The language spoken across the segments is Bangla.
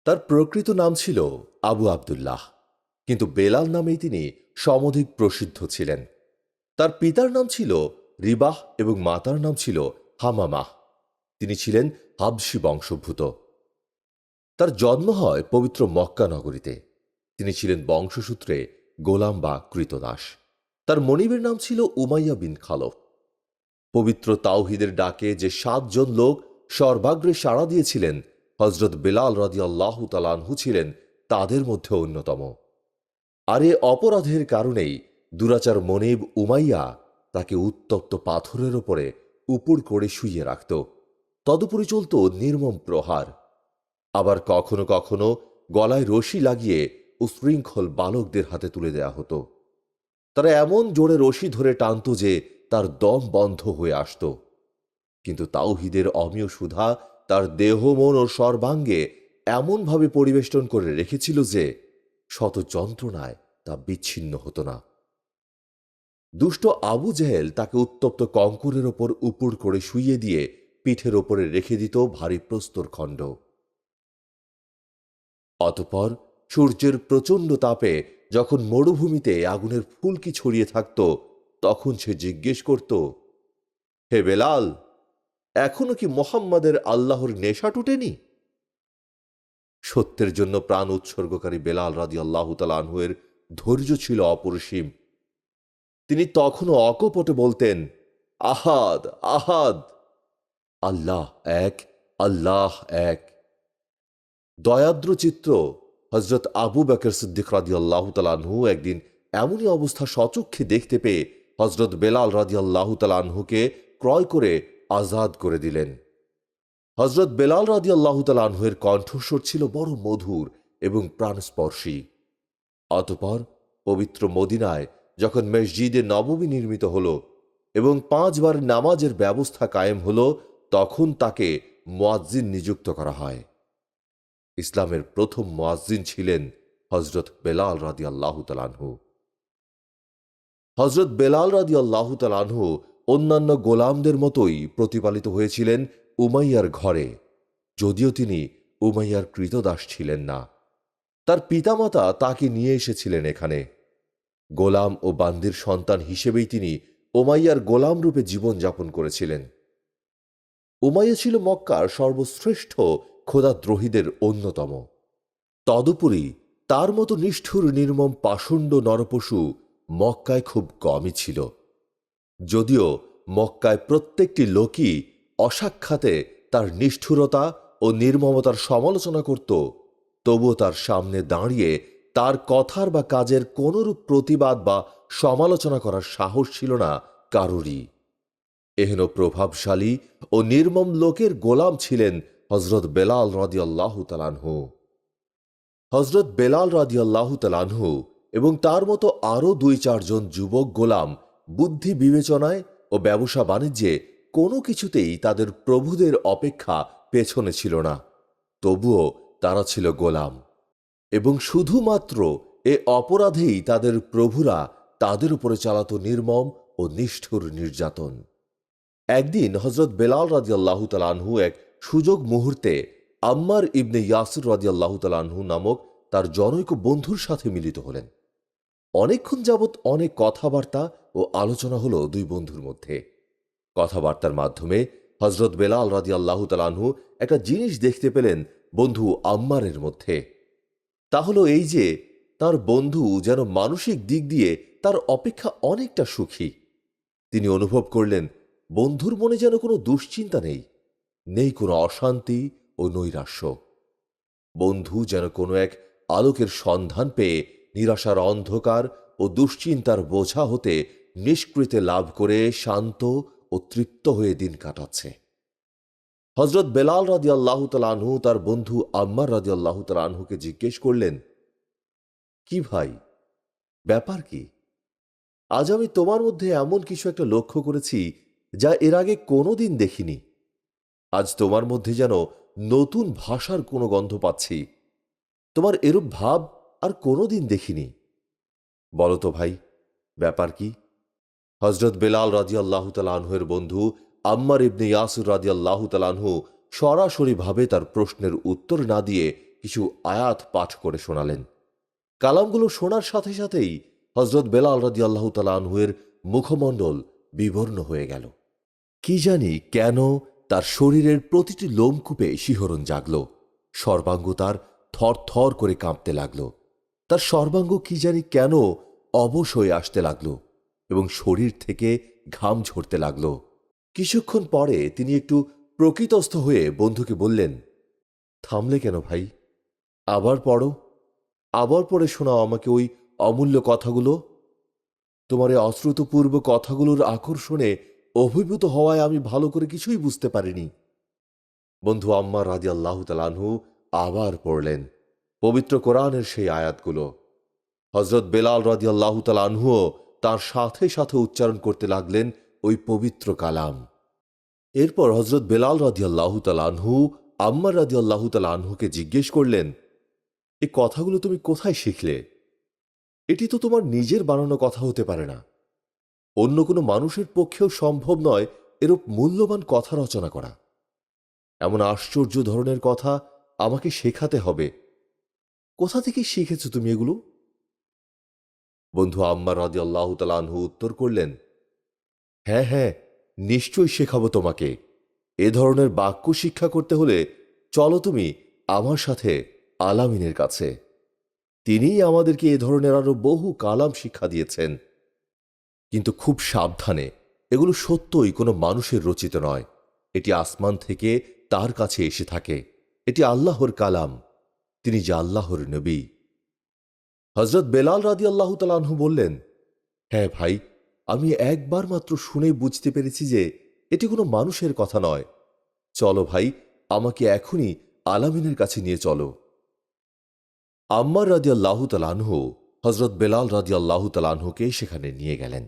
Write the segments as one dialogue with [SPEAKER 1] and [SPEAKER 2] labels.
[SPEAKER 1] তার প্রকৃত নাম ছিল আবু আবদুল্লাহ, কিন্তু বেলাল নামেই তিনি সমধিক প্রসিদ্ধ ছিলেন। তার পিতার নাম ছিল রিবাহ এবং মাতার নাম ছিল হামামাহ। তিনি ছিলেন হাবশি বংশোদ্ভূত। তার জন্ম হয় পবিত্র মক্কা নগরীতে। তিনি ছিলেন বংশসূত্রে গোলাম বা কৃতদাস। তার মনিবের নাম ছিল উমাইয়া বিন খালফ। পবিত্র তাওহিদের ডাকে যে 7 জন লোক সর্বাগ্রে সাড়া দিয়েছিলেন, হজরত বেলাল রাদিয়াল্লাহু তাআলা আনহু ছিলেন তাদের মধ্যে অন্যতম। আর এ অপরাধের কারণেই দুরাচার মনিব উমাইয়া তাকে উত্তপ্ত পাথরের ওপরে উপুড় করে শুইয়ে রাখত। তদুপরি চলত নির্মম প্রহার। আবার কখনো কখনো গলায় রশি লাগিয়ে উশৃঙ্খল বালকদের হাতে তুলে দেয়া হতো। তারা এমন জোরে রশি ধরে টানত যে তার দম বন্ধ হয়ে আসত। কিন্তু তাওহীদের অমীয় সুধা তার দেহ মন ও সর্বাঙ্গে এমনভাবে পরিবেষ্টন করে রেখেছিল যে শত যন্ত্রণায় তা বিচ্ছিন্ন হতো না। দুষ্ট আবু জেহেল তাকে উত্তপ্ত কঙ্করের ওপর উপুড় করে শুইয়ে দিয়ে পিঠের ওপরে রেখে দিত ভারী প্রস্তর খণ্ড। অতঃপর সূর্যের প্রচণ্ড তাপে যখন মরুভূমিতে আগুনের ফুলকি ছড়িয়ে থাকত, তখন সে জিজ্ঞেস করত, হে বেলাল, এখনো কি মোহাম্মদের আল্লাহর নেশা টুটেনি? সত্যের জন্য প্রাণ উৎসর্গকারী বেলাল রাদিয়াল্লাহু তাআলা আনহু এর ধৈর্য ছিল অপরিসীম। তিনি তখনও অকপটে বলতেন, আহাদ আহাদ, আল্লাহ এক, আল্লাহ এক। দয়াদ্র চিত্র হজরত আবু বকর সিদ্দিক রাদিয়াল্লাহু তাআলা আনহু একদিন এমনই অবস্থা স্বচক্ষে দেখতে পেয়ে হজরত বেলাল রাদিয়াল্লাহু তাআলা আনহুকে ক্রয় করে আজাদ করে দিলেন। হজরত বেলাল রাদিয়াল্লাহু তাআলা আনহুর কণ্ঠস্বর ছিল বড় মধুর এবং প্রাণস্পর্শী। অতঃপর পবিত্র মদিনায় যখন মসজিদে নববী নির্মিত হল এবং 5 বার নামাজের ব্যবস্থা কায়েম হল, তখন তাকে মুয়াজ্জিন নিযুক্ত করা হয়। ইসলামের প্রথম মুয়াজ্জিন ছিলেন হজরত বেলাল রাদিয়াল্লাহু তাআলা আনহু। হজরত বেলাল রাদিয়াল্লাহু তাআলা আনহু অন্যান্য গোলামদের মতোই প্রতিপালিত হয়েছিলেন উমাইয়ার ঘরে, যদিও তিনি উমাইয়ার কৃতদাস ছিলেন না। তার পিতামাতা তাকে নিয়ে এসেছিলেন এখানে। গোলাম ও বান্দির সন্তান হিসেবেই তিনি উমাইয়ার গোলাম রূপে জীবনযাপন করেছিলেন। উমাইয়া ছিল মক্কার সর্বশ্রেষ্ঠ খোদাদ্রোহীদের অন্যতম। তদুপরি তার মতো নিষ্ঠুর নির্মম পাষণ্ড নরপশু মক্কায় খুব কমই ছিল। যদিও মক্কায় প্রত্যেকটি লোকই অসাক্ষাতে তার নিষ্ঠুরতা ও নির্মমতার সমালোচনা করত, তবুও তার সামনে দাঁড়িয়ে তার কথার বা কাজের কোনরূপ প্রতিবাদ বা সমালোচনা করার সাহস ছিল না কারোরই। এহেন প্রভাবশালী ও নির্মম লোকের গোলাম ছিলেন হজরত বেলাল রাদিয়াল্লাহু তাআলা আনহু। হজরত বেলাল রাদিয়াল্লাহু তাআলা আনহু এবং তার মতো আরও 2-4 জন যুবক গোলাম বুদ্ধি বিবেচনায় ও ব্যবসা বাণিজ্যে কোনো কিছুতেই তাদের প্রভুদের অপেক্ষা পেছনে ছিল না। তবুও তারা ছিল গোলাম, এবং শুধুমাত্র এ অপরাধেই তাদের প্রভুরা তাদের উপরে চালাত নির্মম ও নিষ্ঠুর নির্যাতন। একদিন হজরত বেলাল রাদিয়াল্লাহু তাআলা আনহু এক সুযোগ মুহূর্তে আম্মার ইবনে ইয়াসির রাদিয়াল্লাহু তাআলা আনহু নামক তার জনৈক বন্ধুর সাথে মিলিত হলেন। অনেকক্ষণ যাবৎ অনেক কথাবার্তা ও আলোচনা হলো দুই বন্ধুর মধ্যে। কথাবার্তার মাধ্যমে হজরত বেলাল রাদিয়াল্লাহু তাআলা আনহু একটা জিনিস দেখতে পেলেন বন্ধু আম্মারের মধ্যে। তা হলো এই যে তার বন্ধু যেন মানসিক দিক দিয়ে তার অপেক্ষা অনেকটা সুখী। তিনি অনুভব করলেন বন্ধুর মনে যেন কোনো দুশ্চিন্তা নেই, নেই কোনো অশান্তি ও নৈরাশ্য। বন্ধু যেন কোনো এক আলোকের সন্ধান পেয়ে নিরাশার অন্ধকার ও দুশ্চিন্তার বোঝা হতে নিষ্কৃতি লাভ করে শান্ত ও তৃপ্ত হয়ে দিন কাটাচ্ছে। হজরত বেলাল রাদিয়াল্লাহু তাআলা আনহু তার বন্ধু আম্মার রাদিয়াল্লাহু তাআলা আনহুকে জিজ্ঞেস করলেন, কি ভাই, ব্যাপার কি? আজ আমি তোমার মধ্যে এমন কিছু একটা লক্ষ্য করেছি যা এর আগে কোনোদিন দেখিনি। আজ তোমার মধ্যে যেন নতুন ভাষার কোনো গন্ধ পাচ্ছি। তোমার এরূপ ভাব আর কোনোদিন দেখিনি। বলো তো ভাই, ব্যাপার কি? হজরত বেলাল রাদিয়াল্লাহু তাআলা আনহুর বন্ধু আম্মার ইবনে ইয়াসির রাদিয়াল্লাহু তাআলা আনহু সরাসরি ভাবে তার প্রশ্নের উত্তর না দিয়ে কিছু আয়াত পাঠ করে শোনালেন। কালামগুলো শোনার সাথে সাথেই হযরত বেলাল রাদিয়াল্লাহু তাআলা আনহুর মুখমণ্ডল বিবর্ণ হয়ে গেল। কি জানি কেন তার শরীরের প্রতিটি লোমকূপে শিহরণ জাগল, সর্বাঙ্গ তার থরথর করে কাঁপতে লাগল। তার সর্বাঙ্গ কি জানি কেন অবশ হয়ে আসতে লাগল এবং শরীর থেকে ঘাম ঝরতে লাগল। কিছুক্ষণ পরে তিনি একটু প্রকৃতস্থ হয়ে বন্ধুকে বললেন, থামলে কেন ভাই? আবার পড়ো, আবার পড়ে শোনাও আমাকে ওই অমূল্য কথাগুলো। তোমার এই অশ্রুতপূর্ব কথাগুলোর আকর্ষণে অভিভূত হওয়ায় আমি ভালো করে কিছুই বুঝতে পারিনি। বন্ধু আম্মার রাদিয়াল্লাহু তাআলা আনহু আবার পড়লেন পবিত্র কোরআনের সেই আয়াতগুলো। হযরত বেলাল রাদিয়াল্লাহু তাআলা আনহুও তার সাথে সাথে উচ্চারণ করতে লাগলেন ওই পবিত্র কালাম। এরপর হযরত বেলাল রাদিয়াল্লাহু তাআলা আনহু আম্মার রাদিয়াল্লাহু তাআলা আনহুকে জিজ্ঞেস করলেন, এই কথাগুলো তুমি কোথায় শিখলে? এটি তো তোমার নিজের বানানো কথা হতে পারে না। অন্য কোনো মানুষের পক্ষেও সম্ভব নয় এরূপ মূল্যবান কথা রচনা করা। এমন আশ্চর্য ধরনের কথা আমাকে শেখাতে হবে। কোথা থেকে শিখেছ তুমি এগুলো? বন্ধু আম্মার রাদিয়াল্লাহু তাআলা আনহু উত্তর করলেন, হ্যাঁ হ্যাঁ, নিশ্চয়ই শেখাবো তোমাকে। এ ধরনের বাক্য শিক্ষা করতে হলে চলো তুমি আমার সাথে আলামিনের কাছে। তিনিই আমাদেরকে এ ধরনের আরো বহু কালাম শিক্ষা দিয়েছেন। কিন্তু খুব সাবধানে, এগুলো সত্যই কোনো মানুষের রচিত নয়। এটি আসমান থেকে তার কাছে এসে থাকে। এটি আল্লাহর কালাম, তিনি যে আল্লাহর নবী। হযরত বেলাল রাদিয়াল্লাহু তাআলা আনহু বললেন, হ্যাঁ ভাই, আমি একবার মাত্র শুনে বুঝতে পেরেছি যে এটি কোনো মানুষের কথা নয়। চলো ভাই, আমাকে এখনই আলামিনের কাছে নিয়ে চলো। আম্মার রাদিয়াল্লাহু তাআলা আনহু হযরত বেলাল রাদিয়াল্লাহু তাআলা আনহুকে সেখানে নিয়ে গেলেন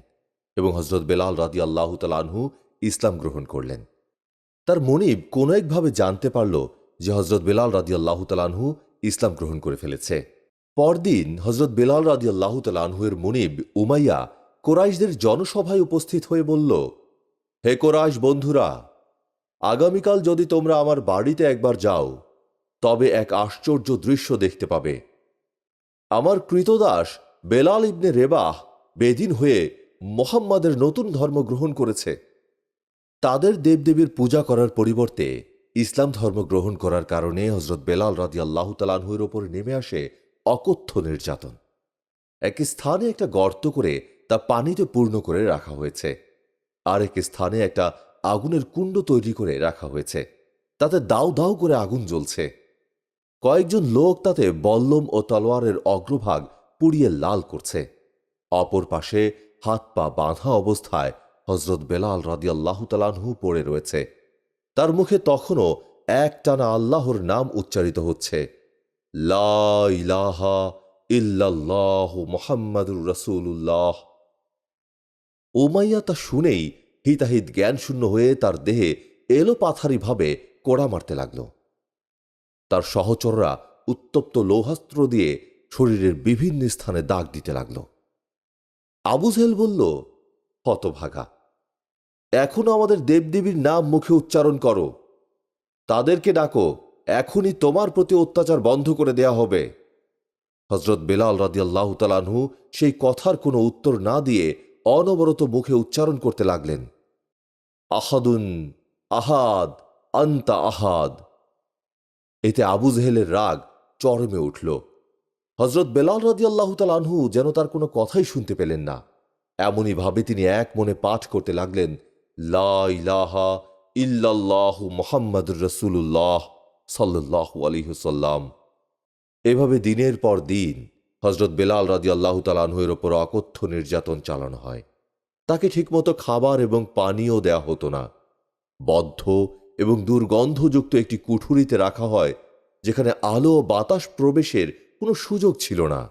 [SPEAKER 1] এবং হযরত বেলাল রাদিয়াল্লাহু তাআলা আনহু ইসলাম গ্রহণ করলেন। তার মনিব কোনো একভাবে জানতে পারল যে হযরত বেলাল রাদিয়াল্লাহু তাআলা আনহু ইসলাম গ্রহণ করে ফেলেছে। পরদিন হযরত বেলাল রাদিয়াল্লাহু তাআলা আনহুর মনিব উমাইয়া কুরাইশদের জনসভায় উপস্থিত হয়ে বলল, হে কুরাইশ বন্ধুরা, আগামীকাল যদি তোমরা আমার বাড়িতে একবার যাও তবে এক আশ্চর্য দৃশ্য দেখতে পাবে। আমার কৃতদাস বেলাল ইবনে রেবাহ বেদিন হয়ে মুহাম্মাদের নতুন ধর্ম গ্রহণ করেছে। তাদের দেবদেবীর পূজা করার পরিবর্তে ইসলাম ধর্ম গ্রহণ করার কারণে হযরত বেলাল রাদিয়াল্লাহু তাআলা আনহুর উপর নেমে আসে অকথ্য নির্যাতন। এক স্থানে একটা গর্ত করে তা পানিতে পূর্ণ করে রাখা হয়েছে, আরেক স্থানে একটা আগুনের কুণ্ড তৈরি করে রাখা হয়েছে, তাতে দাউ দাউ করে আগুন জ্বলছে। কয়েকজন লোক তাতে বল্লম ও তলোয়ারের অগ্রভাগ পুড়িয়ে লাল করছে। অপর পাশে হাত পা বাঁধা অবস্থায় হযরত বেলাল রাদিয়াল্লাহু তাআলা আনহু পড়ে রয়েছে। তার মুখে তখনও একটানা আল্লাহর নাম উচ্চারিত হচ্ছে, লা ইলাহা ইল্লাল্লাহু মুহাম্মাদুর রাসূলুল্লাহ। উমাইয়া তা শুনেই হিতাহিত জ্ঞানশূন্য হয়ে তার দেহে এলোপাথারিভাবে কোড়া মারতে লাগল। তার সহচররা উত্তপ্ত লৌহাস্ত্র দিয়ে শরীরের বিভিন্ন স্থানে দাগ দিতে লাগল। আবু জেহেল বলল, হতভাগা, এখনো আমাদের দেবদেবীর নাম মুখে উচ্চারণ করো, তাদেরকে ডাকো, এখনই তোমার প্রতি অত্যাচার বন্ধ করে দেয়া হবে। হযরত বেলাল রাদিয়াল্লাহু তাআলা আনহু সেই কথার কোনো উত্তর না দিয়ে অনবরত মুখে উচ্চারণ করতে লাগলেন, আহাদুন আহাদ আনতা আহাদ। এতে আবু জেহেলের রাগ চরমে উঠল। হযরত বেলাল রাদিয়াল্লাহু তাআলা আনহু যেন তার কোনো কথাই শুনতে পেলেন না। এমনই ভাবে তিনি এক মনে পাঠ করতে লাগলেন, লা ইলাহা ইল্লাল্লাহু মুহাম্মাদুর রাসূলুল্লাহ সাল্লাল্লাহু আলাইহি ওয়াসাল্লাম। এভাবে দিনের পর দিন হযরত বেলাল রাদিয়াল্লাহু তাআলা আনহুর উপর অকথ্য নির্যাতন চালানো হয়। তাকে ঠিকমতো খাবার এবং পানীয় দেয়া হতো না। বদ্ধ এবং দুর্গন্ধযুক্ত একটি কুঠুরিতে রাখা হয়, যেখানে আলো ও বাতাস প্রবেশের কোনো সুযোগ ছিল না।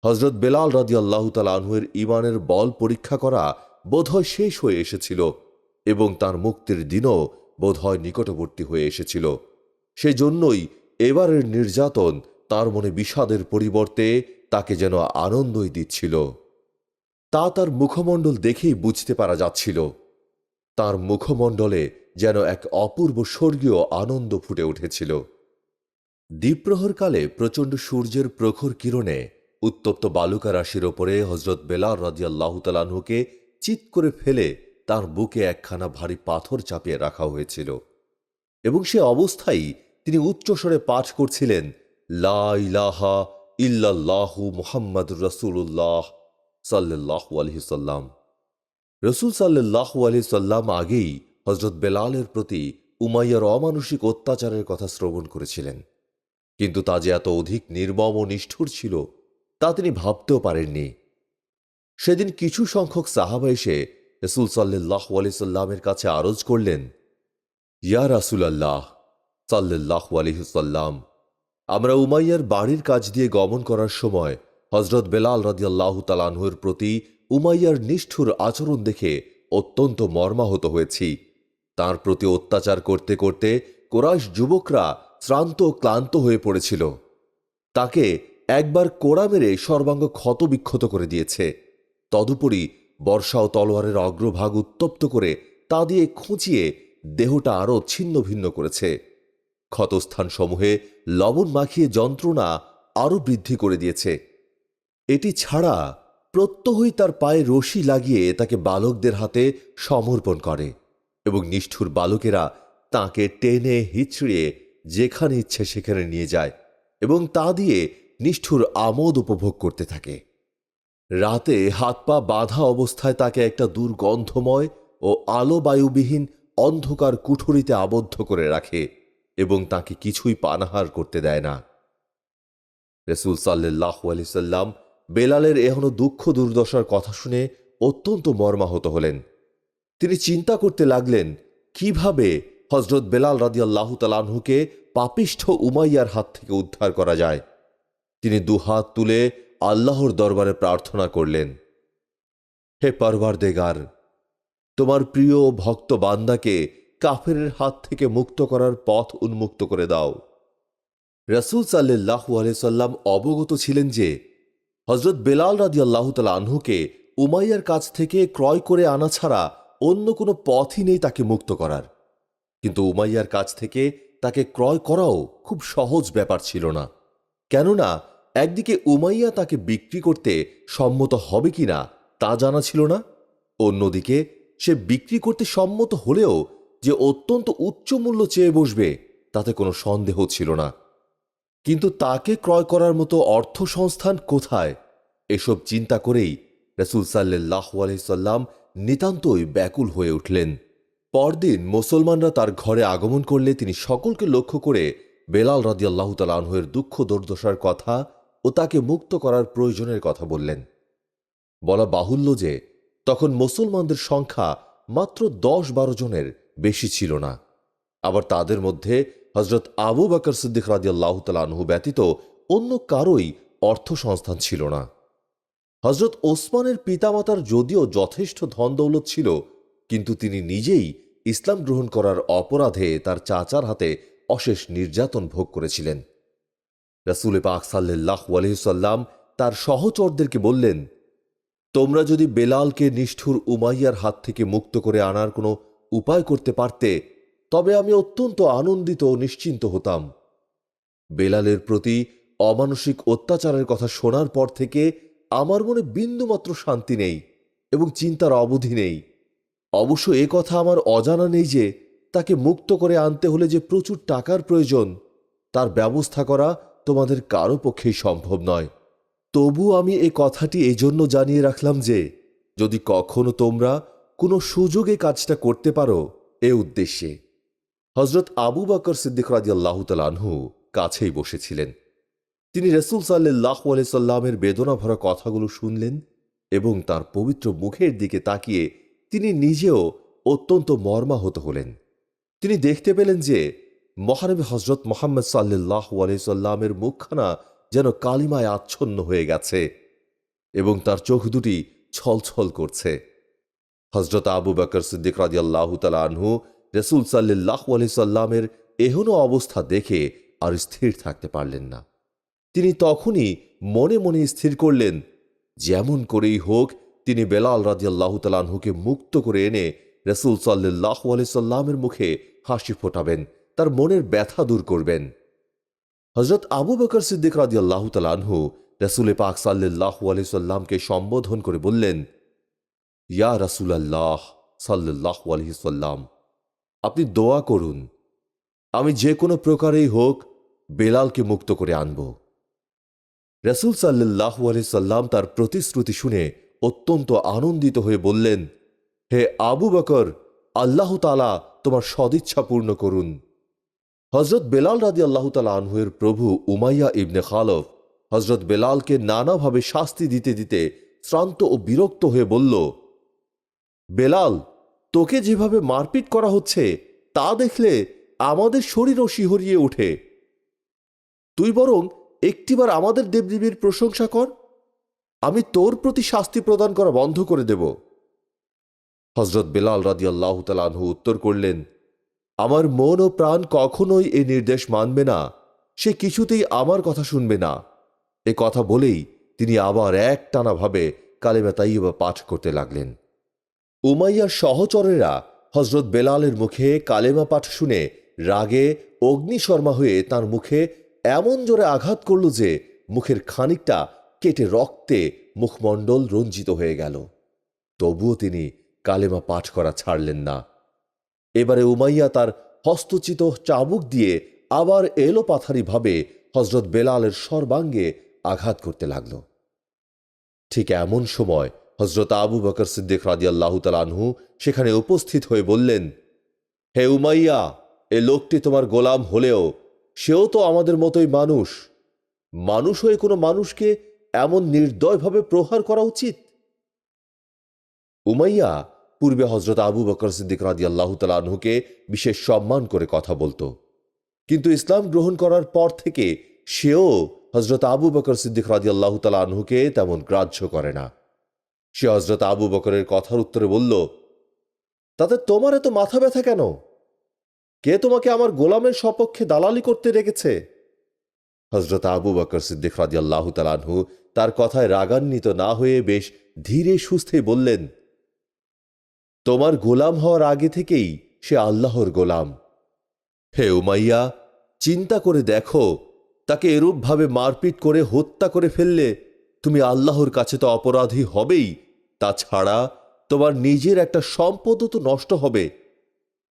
[SPEAKER 1] হযরত বেলাল রাদিয়াল্লাহু তাআলা আনহুর ঈমানের বল পরীক্ষা করা বোধহয় শেষ হয়ে এসেছিল এবং তার মুক্তির দিনও বোধহয় নিকটবর্তী হয়ে এসেছিল। সেজন্যই এবারের নির্যাতন তার মনে বিষাদের পরিবর্তে তাকে যেন আনন্দই দিচ্ছিল। তা তার মুখমণ্ডল দেখেই বুঝতে পারা যাচ্ছিল। তার মুখমণ্ডলে যেন এক অপূর্ব স্বর্গীয় আনন্দ ফুটে উঠেছিল। দ্বীপ্রহরকালে প্রচণ্ড সূর্যের প্রখর কিরণে উত্তপ্ত বালুকা রাশির ওপরে হজরত বেলাল রাদিয়াল্লাহু তাআলা আনহুকে চিৎ করে ফেলে তার বুকে একখানা ভারী পাথর চাপিয়ে রাখা হয়েছিল এবং সে অবস্থায় তিনি উচ্চস্বরে পাঠ করছিলেন, লা ইলাহা ইল্লাল্লাহু মুহাম্মাদুর রাসূলুল্লাহ সাল্লাল্লাহু আলাইহি সাল্লাম। রসুল সাল্লাল্লাহু আলাইহি সাল্লাম আগেই হজরত বেলালের প্রতি উমাইয়ার অমানুষিক অত্যাচারের কথা শ্রবণ করেছিলেন, কিন্তু তা যে এত অধিক নির্মম ও নিষ্ঠুর ছিল তা তিনি ভাবতেও পারেননি। সেদিন কিছু সংখ্যক সাহাবা এসে রসুল সাল্লাল্লাহু আলাইহি সাল্লামের কাছে আরজ করলেন, ইয়া রাসূলুল্লাহ সাল্লাল্লাহু আলাইহি সাল্লাম, আমরা উমাইয়ার বাড়ির কাজ দিয়ে গমন করার সময় হজরত বেলাল রাদিয়াল্লাহু তাআলা আনহুর প্রতি উমাইয়ার নিষ্ঠুর আচরণ দেখে অত্যন্ত মর্মাহত হয়েছি। তার প্রতি অত্যাচার করতে করতে কুরাইশ যুবকরা শ্রান্ত ও ক্লান্ত হয়ে পড়েছিল। তাকে একবার কোড়া মেরে সর্বাঙ্গ ক্ষতবিক্ষত করে দিয়েছে। তদুপরি বর্ষা ও তলোয়ারের অগ্রভাগ উত্তপ্ত করে তা দিয়ে খুঁচিয়ে দেহটা আরও ছিন্ন ভিন্ন করেছে। ক্ষতস্থানসমূহে লবণ মাখিয়ে যন্ত্রণা আরও বৃদ্ধি করে দিয়েছে। এটি ছাড়া প্রত্যহই তার পায়ে রশি লাগিয়ে তাকে বালকদের হাতে সমর্পণ করে এবং নিষ্ঠুর বালকেরা তাকে টেনে হিচড়িয়ে যেখানে ইচ্ছে সেখানে নিয়ে যায় এবং তা দিয়ে নিষ্ঠুর আমোদ উপভোগ করতে থাকে। রাতে হাত পা বাঁধা অবস্থায় তাকে একটা দুর্গন্ধময় ও আলো বায়ুবিহীন অন্ধকার কুঠুরিতে আবদ্ধ করে রাখে এবং তাকে কিছুই পানাহার করতে দেয় না। রাসূল সাল্লাল্লাহু আলাইহি সাল্লাম বেলালের এখনো দুঃখ দুর্দশার কথা শুনে অত্যন্ত মর্মাহত হলেন। তিনি চিন্তা করতে লাগলেন কিভাবে হজরত বেলাল রাদিয়াল্লাহু তাআলা আনহুকে পাপিষ্ঠ উমাইয়ার হাত থেকে উদ্ধার করা যায়। তিনি দুহাত তুলে আল্লাহর দরবারে প্রার্থনা করলেন, হে পরওয়ারদিগার, তোমার প্রিয় ভক্ত বান্দাকে কাফেরের হাত থেকে মুক্ত করার পথ উন্মুক্ত করে দাও। রাসূল সাল্লাল্লাহু আলাইহি সাল্লাম অবগত ছিলেন যে হজরত বেলাল রাদিয়াল্লাহু তাআলা আনহুকে উমাইয়ার কাছ থেকে ক্রয় করে আনা ছাড়া অন্য কোনো পথই নেই তাকে মুক্ত করার। কিন্তু উমাইয়ার কাছ থেকে তাকে ক্রয় করাও খুব সহজ ব্যাপার ছিল না, কেননা একদিকে উমাইয়া তাকে বিক্রি করতে সম্মত হবে কিনা তা জানা ছিল না, অন্যদিকে সে বিক্রি করতে সম্মত হলেও যে অত্যন্ত উচ্চ মূল্য চেয়ে বসবে তাতে কোনো সন্দেহ ছিল না। কিন্তু তাকে ক্রয় করার মতো অর্থ সংস্থান কোথায়, এসব চিন্তা করেই রাসূল সাল্লাল্লাহু আলাইহি সাল্লাম নিতান্তই ব্যাকুল হয়ে উঠলেন। পরদিন মুসলমানরা তার ঘরে আগমন করলে তিনি সকলকে লক্ষ্য করে বেলাল রাদিয়াল্লাহু তাআলা আনহুর দুঃখ দুর্দশার কথা ও তাকে মুক্ত করার প্রয়োজনের কথা বললেন। বলা বাহুল্য যে তখন মুসলমানদের সংখ্যা মাত্র 10-12 জনের বেশি ছিল না। আবার তাদের মধ্যে হজরত আবু বকর সিদ্দিক রাদিয়াল্লাহু তাআলা আনহু ব্যতীত অন্য কারোই অর্থ সংস্থান ছিল না। হজরত ওসমানের পিতামাতার যদিও যথেষ্ট ধন দৌলত ছিল, কিন্তু তিনি নিজেই ইসলাম গ্রহণ করার অপরাধে তার চাচার হাতে অশেষ নির্যাতন ভোগ করেছিলেন। রাসূল পাক সাল্লাল্লাহু আলাইহি সাল্লাম তার সহচরদেরকে বললেন, তোমরা যদি বেলালকে নিষ্ঠুর উমাইয়ার হাত থেকে মুক্ত করে আনার কোনো উপায় করতে পারতে তবে আমি অত্যন্ত আনন্দিত ও নিশ্চিন্ত হতাম। বেলালের প্রতি অমানসিক অত্যাচারের কথা শোনার পর থেকে আমার মনে বিন্দুমাত্র শান্তি নেই এবং চিন্তার অবধি নেই। অবশ্য এ কথা আমার অজানা নেই যে তাকে মুক্ত করে আনতে হলে যে প্রচুর টাকার প্রয়োজন, তার ব্যবস্থা করা তোমাদের কারো পক্ষেই সম্ভব নয়। তবু আমি এ কথাটি এজন্য জানিয়ে রাখলাম যে যদি কখনো তোমরা কোনো সুযোগে কাজটা করতে পারো এ উদ্দেশ্যে। হজরত আবু বকর সিদ্দিক রাদিয়াল্লাহু তাআলা আনহু কাছেই বসেছিলেন। তিনি রাসূল সাল্লাল্লাহু আলাইহি সাল্লামের বেদনা ভরা কথাগুলো শুনলেন এবং তার পবিত্র মুখের দিকে তাকিয়ে তিনি নিজেও অত্যন্ত মর্মাহত হলেন। তিনি দেখতে পেলেন যে মহানবী হজরত মুহাম্মদ সাল্লাল্লাহু আলাইহি সাল্লামের মুখখানা যেন কালিমায় আচ্ছন্ন হয়ে গেছে এবং তার চোখ দুটি ছলছল করছে। হজরত আবু বকর সিদ্দিক রাদিয়াল্লাহু তাআলা আনহু রাসূল সাল্লাল্লাহু আলাইহি সাল্লামের এহেন অবস্থা দেখে আর স্থির থাকতে পারলেন না। তিনি তখনই মনে মনে স্থির করলেন যেমন করেই হোক তিনি বেলাল রাদিয়াল্লাহু তাআলা আনহুকে মুক্ত করে এনে রাসূল সাল্লাল্লাহু আলাইহি সাল্লামের মুখে হাসি ফোটাবেন, তার মনের ব্যথা দূর করবেন। হজরত আবু বকর সিদ্দিক রাদিয়াল্লাহু তাআলা আনহু রাসূল পাক সাল্লাল্লাহু আলাইহি সাল্লামকে সম্বোধন করে বললেন, ইয়া রাসূলাল্লাহ সাল্লাল্লাহু আলাইহি সাল্লাম, আপনি দোয়া করুন, আমি যে কোনো প্রকারেই হোক বেলালকে মুক্ত করে আনব। রাসূল সাল্লাল্লাহু আলাইহি সাল্লাম তার প্রতিশ্রুতি শুনে অত্যন্ত আনন্দিত হয়ে বললেন, হে আবু বকর, আল্লাহ তাআলা তোমার সদিচ্ছা পূর্ণ করুন। হজরত বেলাল রাদিয়াল্লাহু তাআলা আনহুর প্রভু উমাইয়া ইবনে খালফ হজরত বেলালকে নানাভাবে শাস্তি দিতে দিতে শ্রান্ত ও বিরক্ত হয়ে বলল, বেলাল, তোকে যেভাবে মারপিট করা হচ্ছে তা দেখলে আমাদের শরীরও শিহরিয়ে ওঠে। তুই বরং একটিবার আমাদের দেবদেবীর প্রশংসা কর, আমি তোর প্রতি শাস্তি প্রদান করা বন্ধ করে দেব। হজরত বেলাল রাদিয়াল্লাহু তাআলা আনহু উত্তর করলেন, আমার মন ও প্রাণ কখনোই এ নির্দেশ মানবে না, সে কিছুতেই আমার কথা শুনবে না। এ কথা বলেই তিনি আবার একটানাভাবে কালেমা তাইয়্যিবা পাঠ করতে লাগলেন। উমাইয়ার সহচরেরা হজরত বেলালের মুখে কালেমা পাঠ শুনে রাগে অগ্নিশর্মা হয়ে তার মুখে এমন জোরে আঘাত করল যে মুখের খানিকটা কেটে রক্তে মুখমণ্ডল রঞ্জিত হয়ে গেল। তবুও তিনি কালেমা পাঠ করা ছাড়লেন না। এবারে উমাইয়া তার হস্তচিত চাবুক দিয়ে আবার এলোপাথারিভাবে হজরত বেলালের সর্বাঙ্গে আঘাত করতে লাগল। ঠিক এমন সময় হজরত আবু বকর সিদ্দিক রাদিয়াল্লাহু তাআলা আনহু সেখানে উপস্থিত হয়ে বললেন, হে উমাইয়া, এ লোকটি তোমার গোলাম হলেও সেও তো আমাদের মতোই মানুষ। মানুষ হয়ে কোনো মানুষকে এমন নির্দয়ভাবে প্রহার করা উচিত? উমাইয়া পূর্বে হজরত আবু বকর সিদ্দিক রাদিয়াল্লাহু তাআলা আনহুকে বিশেষ সম্মান করে কথা বলতো, কিন্তু ইসলাম গ্রহণ করার পর থেকে সেও হজরত আবু বকর সিদ্দিক রাদিয়াল্লাহু তাআলা আনহুকে তেমন গ্রাহ্য করে না। সে হজরত আবু বকরের কথার উত্তরে বলল, তাতে তোমার এত মাথা ব্যথা কেন? কে তোমাকে আমার গোলামের সপক্ষে দালালি করতে রেখেছে? হজরত আবু বকর সিদ্দিক রাদিয়াল্লাহু তাআলা আনহু তার কথায় রাগান্বিত না হয়ে বেশ ধীরে সুস্থে বললেন, তোমার গোলাম হওয়ার আগে থেকেই সে আল্লাহর গোলাম। হে উমাইয়া, চিন্তা করে দেখো, তাকে এরূপভাবে মারপিট করে হত্যা করে ফেললে তুমি আল্লাহর কাছে তো অপরাধী হবেই, তাছাড়া তোমার নিজের একটা সম্পদও তো নষ্ট হবে।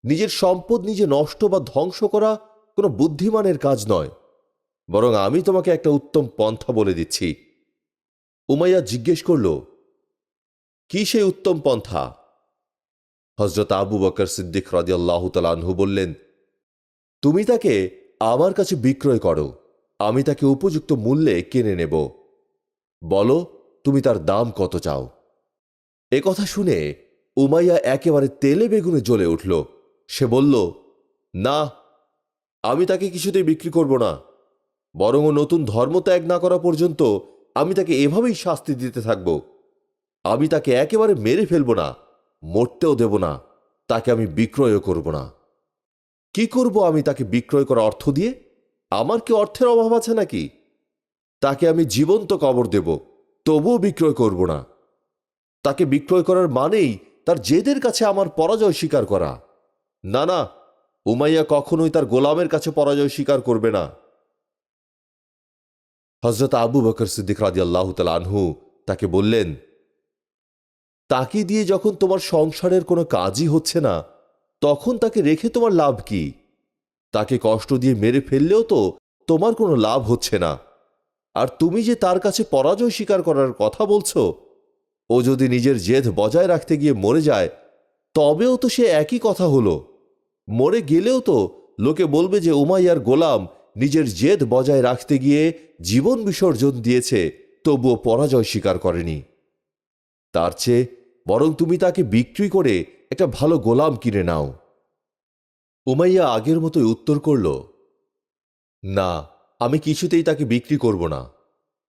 [SPEAKER 1] নিজের সম্পদ নিজে নষ্ট বা ধ্বংস করা কোনো বুদ্ধিমানের কাজ নয়, বরং আমি তোমাকে একটা উত্তম পন্থা বলে দিচ্ছি। উমাইয়া জিজ্ঞেস করল, কি সেই উত্তম পন্থা? হজরত আবু বকর সিদ্দিক রাদিয়াল্লাহু তাআলা আনহু বললেন, তুমি তাকে আমার কাছে বিক্রয় করো, আমি তাকে উপযুক্ত মূল্যে কিনে নেব। বলো, তুমি তার দাম কত চাও? এ কথা শুনে উমাইয়া একেবারে তেলে বেগুনে জ্বলে উঠল। সে বলল, না, আমি তাকে কিছুতেই বিক্রি করব না, বরং ও নতুন ধর্ম ত্যাগ না করা পর্যন্ত আমি তাকে এভাবেই শাস্তি দিতে থাকব। আমি তাকে একেবারে মেরে ফেলব না, মরতেও দেব না, তাকে আমি বিক্রয়ও করব না। কি করব আমি তাকে বিক্রয় করা অর্থ দিয়ে? আমার কি অর্থের অভাব আছে নাকি? তাকে আমি জীবন্ত কবর দেব, তবুও বিক্রয় করব না। তাকে বিক্রয় করার মানেই তার জেদের কাছে আমার পরাজয় স্বীকার করা। না না, উমাইয়া কখনোই তার গোলামের কাছে পরাজয় স্বীকার করবে না। হজরত আবু বকর সিদ্দিক রাদিয়াল্লাহু তাআলা আনহু তাকে বললেন, তাকে দিয়ে যখন তোমার সংসারের কোনো কাজই হচ্ছে না, তখন তাকে রেখে তোমার লাভ কি? তাকে কষ্ট দিয়ে মেরে ফেললেও তো তোমার কোনো লাভ হচ্ছে না। আর তুমি যে তার কাছে পরাজয় স্বীকার করার কথা বলছো, ও যদি নিজের জেদ বজায় রাখতে গিয়ে মরে যায়, তবেও তো সে একই কথা হলো। মরে গেলেও তো লোকে বলবে যে উমাইয়ার গোলাম নিজের জেদ বজায় রাখতে গিয়ে জীবন বিসর্জন দিয়েছে, তবুও পরাজয় স্বীকার করেনি। তার চেয়ে বরং তুমি তাকে বিক্রি করে একটা ভালো গোলাম কিনে নাও। উমাইয়া আগের মতোই উত্তর করল, না, আমি কিছুতেই তাকে বিক্রি করব না।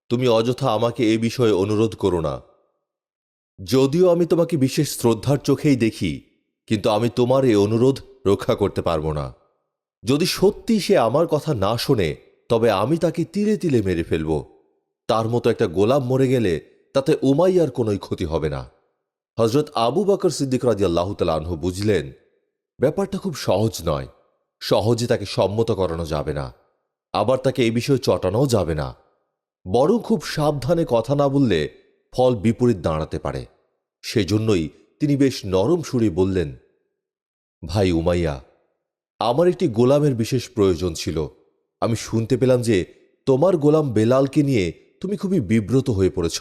[SPEAKER 1] তুমি অযথা আমাকে এ বিষয়ে অনুরোধ করো না। যদিও আমি তোমাকে বিশেষ শ্রদ্ধার চোখেই দেখি, কিন্তু আমি তোমার এই অনুরোধ রক্ষা করতে পারব না। যদি সত্যি সে আমার কথা না শোনে, তবে আমি তাকে তিলে তিলে মেরে ফেলব। তার মতো একটা গোলাম মরে গেলে তাতে উমাইয়ার কোনোই ক্ষতি হবে না। হজরত আবু বকর সিদ্দিক রাদিয়াল্লাহু তাআলা আনহু বুঝলেন ব্যাপারটা খুব সহজ নয়, সহজে তাকে সম্মত করানো যাবে না। আবার তাকে এই বিষয়ে চটানোও যাবে না। বরং খুব সাবধানে কথা না বললে ফল বিপরীত দাঁড়াতে পারে। সেজন্যই তিনি বেশ নরম সুরে বললেন, ভাই উমাইয়া, আমার একটি গোলামের বিশেষ প্রয়োজন ছিল। আমি শুনতে পেলাম যে তোমার গোলাম বেলালকে নিয়ে তুমি খুবই বিব্রত হয়ে পড়েছ।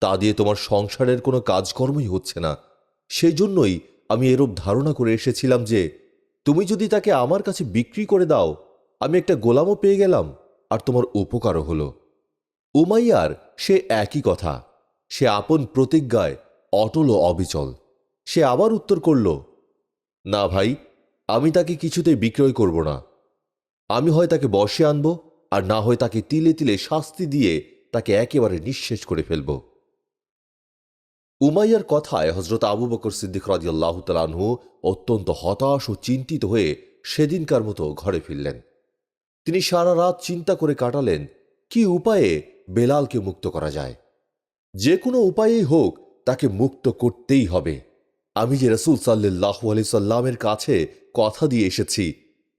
[SPEAKER 1] তা দিয়ে তোমার সংসারের কোনো কাজকর্মই হচ্ছে না। সেই জন্যই আমি এরূপ ধারণা করে এসেছিলাম যে তুমি যদি তাকে আমার কাছে বিক্রি করে দাও, আমি একটা গোলামও পেয়ে গেলাম, আর তোমার উপকারও হলো। উমাইয়ার সে একই কথা। সে আপন প্রতিজ্ঞায় অটল ও অবিচল। সে আবার উত্তর করল, না ভাই, আমি তাকে কিছুতেই বিক্রয় করব না। আমি হয় তাকে বশে আনব, আর না হয় তাকে তিলে তিলে শাস্তি দিয়ে তাকে একেবারে নিঃশেষ করে ফেলব। উমাইয়ার কথায় হজরত আবু বকর সিদ্দিক রাদিয়াল্লাহু তাআলা আনহু অত্যন্ত হতাশ ও চিন্তিত হয়ে সেদিনকার মতো ঘরে ফিরলেন। তিনি সারা রাত চিন্তা করে কাটালেন কি উপায়ে বেলালকে মুক্ত করা যায়। যে কোনো উপায়েই হোক তাকে মুক্ত করতেই হবে। আমি যে রাসূল সাল্লাল্লাহু আলাইহি সাল্লামের কাছে কথা দিয়ে এসেছি,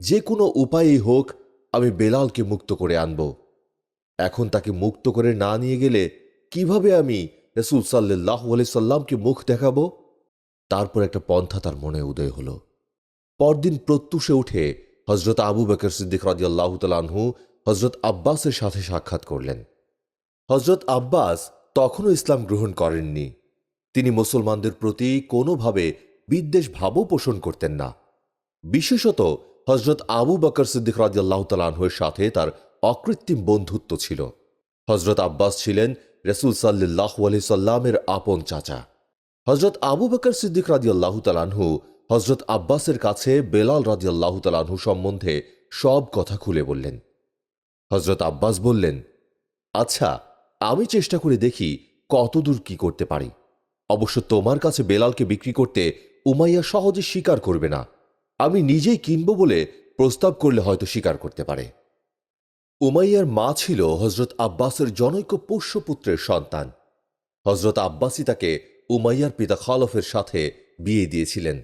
[SPEAKER 1] যে কোনো উপায়েই হোক আমি বেলালকে মুক্ত করে আনব। এখন তাকে মুক্ত করে না নিয়ে গেলে কিভাবে আমি রাসূল সাল্লাল্লাহু আলাইহি সাল্লামকে মুখ দেখাবো? তারপর একটা পন্থা তার মনে উদয় হলো। পরদিন প্রত্যুষে উঠে হজরত আবু বকর সিদ্দিক রাদিয়াল্লাহু তাআলা আনহু হজরত আব্বাসের সাথে সাক্ষাৎ করলেন। হজরত আব্বাস তখনও ইসলাম গ্রহণ করেননি। তিনি মুসলমানদের প্রতি কোনোভাবে বিদ্বেষ ভাবও পোষণ করতেন না। বিশেষত হজরত আবু বকর সিদ্দিক রাদিয়াল্লাহু তাআলা আনহুর সাথে তার অকৃত্রিম বন্ধুত্ব ছিল। হজরত আব্বাস ছিলেন রাসূল সাল্লাল্লাহু আলাইহি সাল্লামের আপন চাচা। হজরত আবু বকর সিদ্দিক রাদিয়াল্লাহু তাআলা আনহু হজরত আব্বাসের কাছে বেলাল রাদিয়াল্লাহু তাআলা আনহু সম্বন্ধে সব কথা খুলে বললেন। হজরত আব্বাস বললেন, আচ্ছা, আমি চেষ্টা করে দেখি কতদূর কি করতে পারি। অবশ্য তোমার কাছে বেলালকে বিক্রি করতে উমাইয়া সহজে স্বীকার করবে না। আমি নিজেই কিনব বলে প্রস্তাব করলে হয়তো স্বীকার করতে পারে। উমাইয়ার মা ছিল হজরত আব্বাসের জনৈক পোষ্যপুত্রের সন্তান। হজরত আব্বাসই তাকে উমাইয়ার পিতা খলফের সাথে বিয়ে দিয়েছিলেন।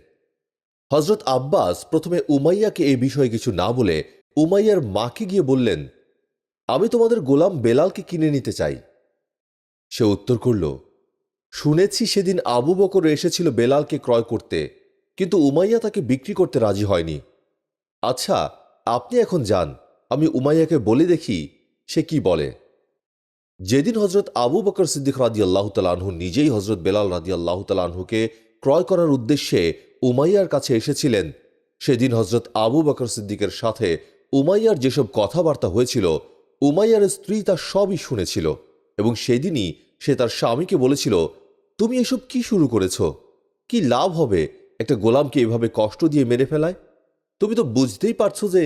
[SPEAKER 1] হজরত আব্বাস প্রথমে উমাইয়াকে এই বিষয়ে কিছু না বলে উমাইয়ার মাকে গিয়ে বললেন, আমি তোমাদের গোলাম বেলালকে কিনে নিতে চাই। সে উত্তর করল, শুনেছি সেদিন আবু বকর এসেছিল বেলালকে ক্রয় করতে, কিন্তু উমাইয়া তাকে বিক্রি করতে রাজি হয়নি। আচ্ছা, আপনি এখন যান, আমি উমাইয়াকে বলে দেখি সে কি বলে। যেদিন হজরত আবু বকর সিদ্দিক রাদিয়াল্লাহু তাআলা আনহু নিজেই হজরত বেলাল রাদিয়াল্লাহু তাআলা আনহুকে ক্রয় করার উদ্দেশ্যে উমাইয়ার কাছে এসেছিলেন, সেদিন হজরত আবু বকর সিদ্দিকের সাথে উমাইয়ার যেসব কথাবার্তা হয়েছিল, উমাইয়ার স্ত্রী তা সবই শুনেছিল। এবং সেদিনই সে তার স্বামীকে বলেছিল, তুমি এসব কি শুরু করেছ? কি লাভ হবে একটা গোলামকে এভাবে কষ্ট দিয়ে মেরে ফেলায়? তুমি তো বুঝতেই পারছো যে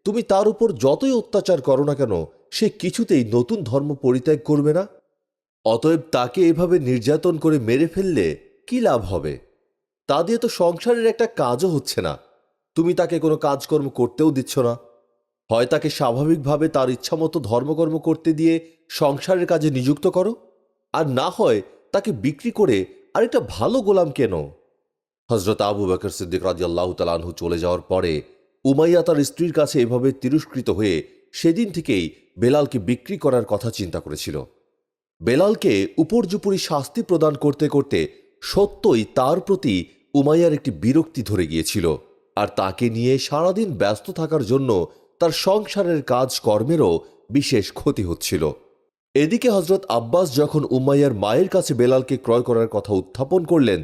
[SPEAKER 1] তুমি তার উপর যতই অত্যাচার করো না কেন, সে কিছুতেই নতুন ধর্ম পরিত্যাগ করবে না। অতএব তাকে এভাবে নির্যাতন করে মেরে ফেললে কি লাভ হবে? তা দিয়ে তো সংসারের একটা কাজও হচ্ছে না। তুমি তাকে কোনো কাজকর্ম করতেও দিচ্ছ না। হয় তাকে স্বাভাবিকভাবে তার ইচ্ছামতো ধর্মকর্ম করতে দিয়ে সংসারের কাজে নিযুক্ত করো, আর না হয় তাকে বিক্রি করে আরেকটা ভালো গোলাম কেন। হজরত আবু বকর সিদ্দিক রাদিয়াল্লাহু তাআলা আনহু চলে যাওয়ার পরে উমাইয়া তার স্ত্রীর কাছে এভাবে তিরস্কৃত হয়ে সেদিন থেকেই বেলালকে বিক্রি করার কথা চিন্তা করেছিল। বেলালকে উপর্যুপরি শাস্তি প্রদান করতে করতে সত্যই তার প্রতি উমাইয়ার একটি বিরক্তি ধরে গিয়েছিল, আর তাকে নিয়ে সারাদিন ব্যস্ত থাকার জন্য তার সংসারের কাজকর্মেরও বিশেষ ক্ষতি হচ্ছিল। এদিকে হজরত আব্বাস যখন উমাইয়ার মায়ের কাছে বেলালকে ক্রয় করার কথা উত্থাপন করলেন,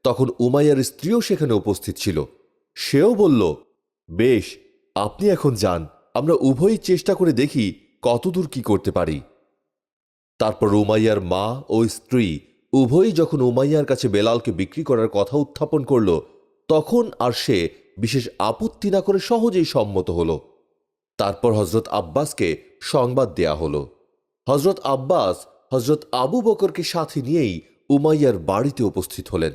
[SPEAKER 1] তখন উমাইয়ার স্ত্রীও সেখানে উপস্থিত ছিল। সেও বলল, বেশ, আপনি এখন যান, আমরা উভয়ই চেষ্টা করে দেখি কতদূর কি করতে পারি। তারপর উমাইয়ার মা ও স্ত্রী উভয়ই যখন উমাইয়ার কাছে বেলালকে বিক্রি করার কথা উত্থাপন করল, তখন আর সে বিশেষ আপত্তি না করে সহজেই সম্মত হল। তারপর হজরত আব্বাসকে সংবাদ দেয়া হল। হজরত আব্বাস হজরত আবু বকরকে সাথে নিয়েই উমাইয়ার বাড়িতে উপস্থিত হলেন।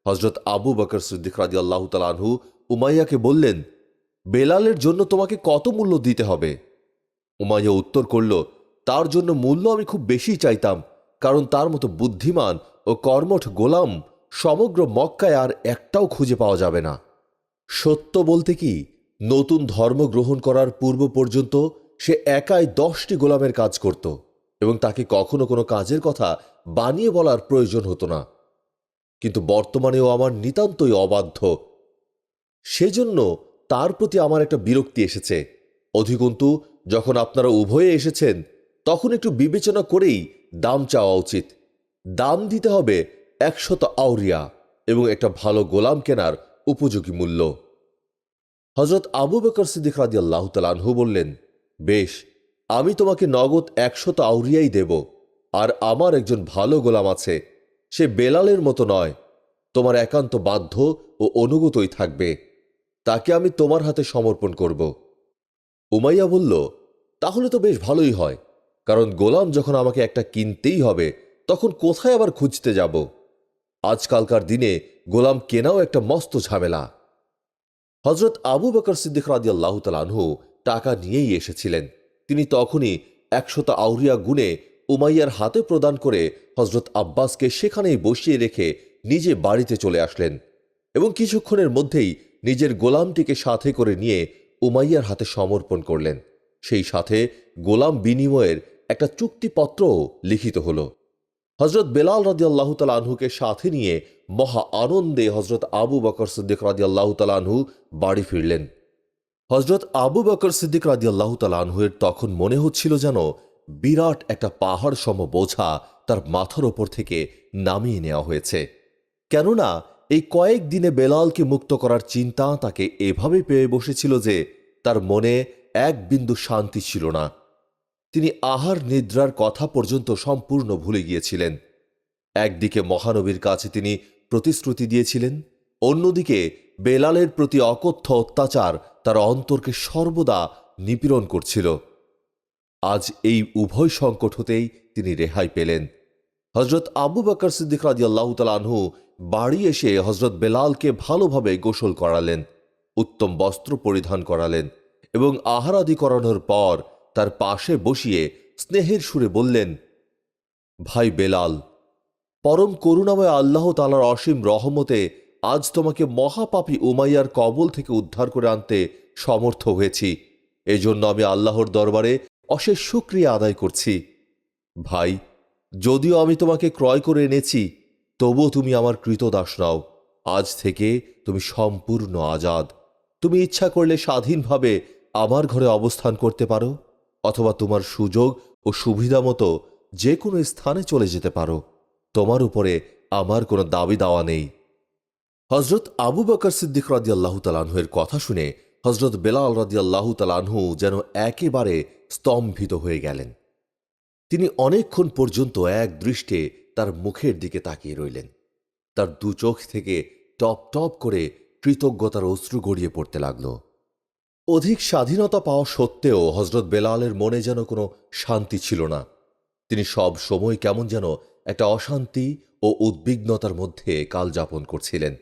[SPEAKER 1] হজরত আবু বকর সিদ্দিক রাদিয়াল্লাহু তাআলা আনহু উমাইয়াকে বললেন, বেলালের জন্য তোমাকে কত মূল্য দিতে হবে? উমাইয়া উত্তর করল, তার জন্য মূল্য আমি খুব বেশি চাইতাম, কারণ তার মতো বুদ্ধিমান ও কর্মঠ গোলাম সমগ্র মক্কায় আর একটাও খুঁজে পাওয়া যাবে না। সত্য বলতে কি, নতুন ধর্ম গ্রহণ করার পূর্ব পর্যন্ত সে একাই 10টি গোলামের কাজ করত এবং তাকে কখনো কোনো কাজের কথা বানিয়ে বলার প্রয়োজন হতো না। কিন্তু বর্তমানেও আমার নিতান্তই অবাধ্য। সেজন্য তার প্রতি আমার একটা বিরক্তি এসেছে। অধিকন্তু যখন আপনারা উভয়ে এসেছেন, তখন একটু বিবেচনা করেই দাম চাওয়া উচিত। দাম দিতে হবে 100 আউরিয়া এবং একটা ভালো গোলাম কেনার উপযোগী মূল্য। হযরত আবু বকর সিদ্দিক রাদিয়াল্লাহু তাআলা আনহু বললেন, বেশ, আমি তোমাকে নগদ 100 আউরিয়াই দেব। আর আমার একজন ভালো গোলাম আছে, সে বেলালের মতো নয়, তোমার একান্ত বাধ্য ও অনুগতই থাকবে। তাকে আমি তোমার হাতে সমর্পণ করব। উমাইয়া বলল, তাহলে তো বেশ ভালোই হয়, কারণ গোলাম যখন আমাকে একটা কিনতেই হবে, তখন কোথায় আবার খুঁজতে যাব? আজকালকার দিনে গোলাম কেনাও একটা মস্ত ঝামেলা। হযরত আবু বকর সিদ্দিক রাদিয়াল্লাহু তাআলা আনহু টাকা নিয়েই এসেছিলেন। তিনি তখনই 100 আউরিয়া গুনে উমাইয়ার হাতে প্রদান করে হযরত আব্বাসকে সেখানেই বসিয়ে রেখে নিজে বাড়িতে চলে আসলেন এবং কিছুক্ষণের মধ্যেই নিজের গোলামটিকে সাথে করে নিয়ে উমাইয়ার হাতে সমর্পণ করলেন। সেই সাথে গোলাম বিনিময়ের একটা চুক্তিপত্রও লিখিত হল। হযরত বেলাল রাদিয়াল্লাহু তাআলা আনহুকে সাথে নিয়ে মহা আনন্দে হযরত আবু বকর সিদ্দিক রাদিয়াল্লাহু তাআলা আনহু বাড়ি ফিরলেন। হযরত আবু বকর সিদ্দিক রাদিয়াল্লাহু তাআলা আনহুর তখন মনে হচ্ছিল যেন বিরাট একটা পাহাড় সম বোঝা তার মাথার ওপর থেকে নামিয়ে নেওয়া হয়েছে। কেননা এই কয়েক দিনে বেলালকে মুক্ত করার চিন্তা তাকে এভাবে পেয়ে বসেছিল যে তার মনে এক বিন্দু শান্তি ছিল না। তিনি আহার নিদ্রার কথা পর্যন্ত সম্পূর্ণ ভুলে গিয়েছিলেন। একদিকে মহানবীর কাছে তিনি প্রতিশ্রুতি দিয়েছিলেন, অন্যদিকে বেলালের প্রতি অকথ্য অত্যাচার তার অন্তরকে সর্বদা নিপীড়ন করছিল। আজ এই উভয় সংকট হতেই তিনি রেহাই পেলেন। হযরত আবু বকর সিদ্দিক রাদিয়াল্লাহু তাআলা আনহু বাড়ি এসে হযরত বেলালকে ভালোভাবে গোসল করালেন, উত্তম বস্ত্র পরিধান করালেন এবং আহার আদি করানোর পর তার পাশে বসিয়ে স্নেহের সুরে বললেন, ভাই বেলাল, পরম করুণাময় আল্লাহ তাআলার অসীম রহমতে আজ তোমাকে মহাপাপী উমাইয়ার কবল থেকে উদ্ধার করে আনতে সমর্থ হয়েছি। এজন্য আমি আল্লাহর দরবারে অশেষ শুকরিয়া আদায় করছি। ভাই, যদিও আমি তোমাকে ক্রয় করে এনেছি, তবুও তুমি আমার কৃতদাস নাও। আজ থেকে তুমি সম্পূর্ণ আজাদ। তুমি ইচ্ছা করলে স্বাধীনভাবে আমার ঘরে অবস্থান করতে পারো, অথবা তোমার সুযোগ ও সুবিধা মতো যে কোনো স্থানে চলে যেতে পারো। তোমার উপরে আমার কোনো দাবি দাওয়া নেই। হযরত আবু বকর সিদ্দিক রাদিয়াল্লাহু তাআলা আনহুর কথা শুনে হযরত বেলাল রাদিয়াল্লাহু তাআলা আনহু যেন একেবারে স্তম্ভিত হয়ে গেলেন। তিনি অনেকক্ষণ পর্যন্ত এক দৃষ্টে তার মুখের দিকে তাকিয়ে রইলেন। তার দু চোখ থেকে টপ টপ করে কৃতজ্ঞতার অশ্রু গড়িয়ে পড়তে লাগল। অধিক স্বাধীনতা পাওয়া সত্ত্বেও হযরত বেলালের মনে যেন কোনো শান্তি ছিল না। তিনি সব সময় কেমন যেন একটা অশান্তি ও উদ্বিগ্নতার মধ্যে কাল যাপন করছিলেন।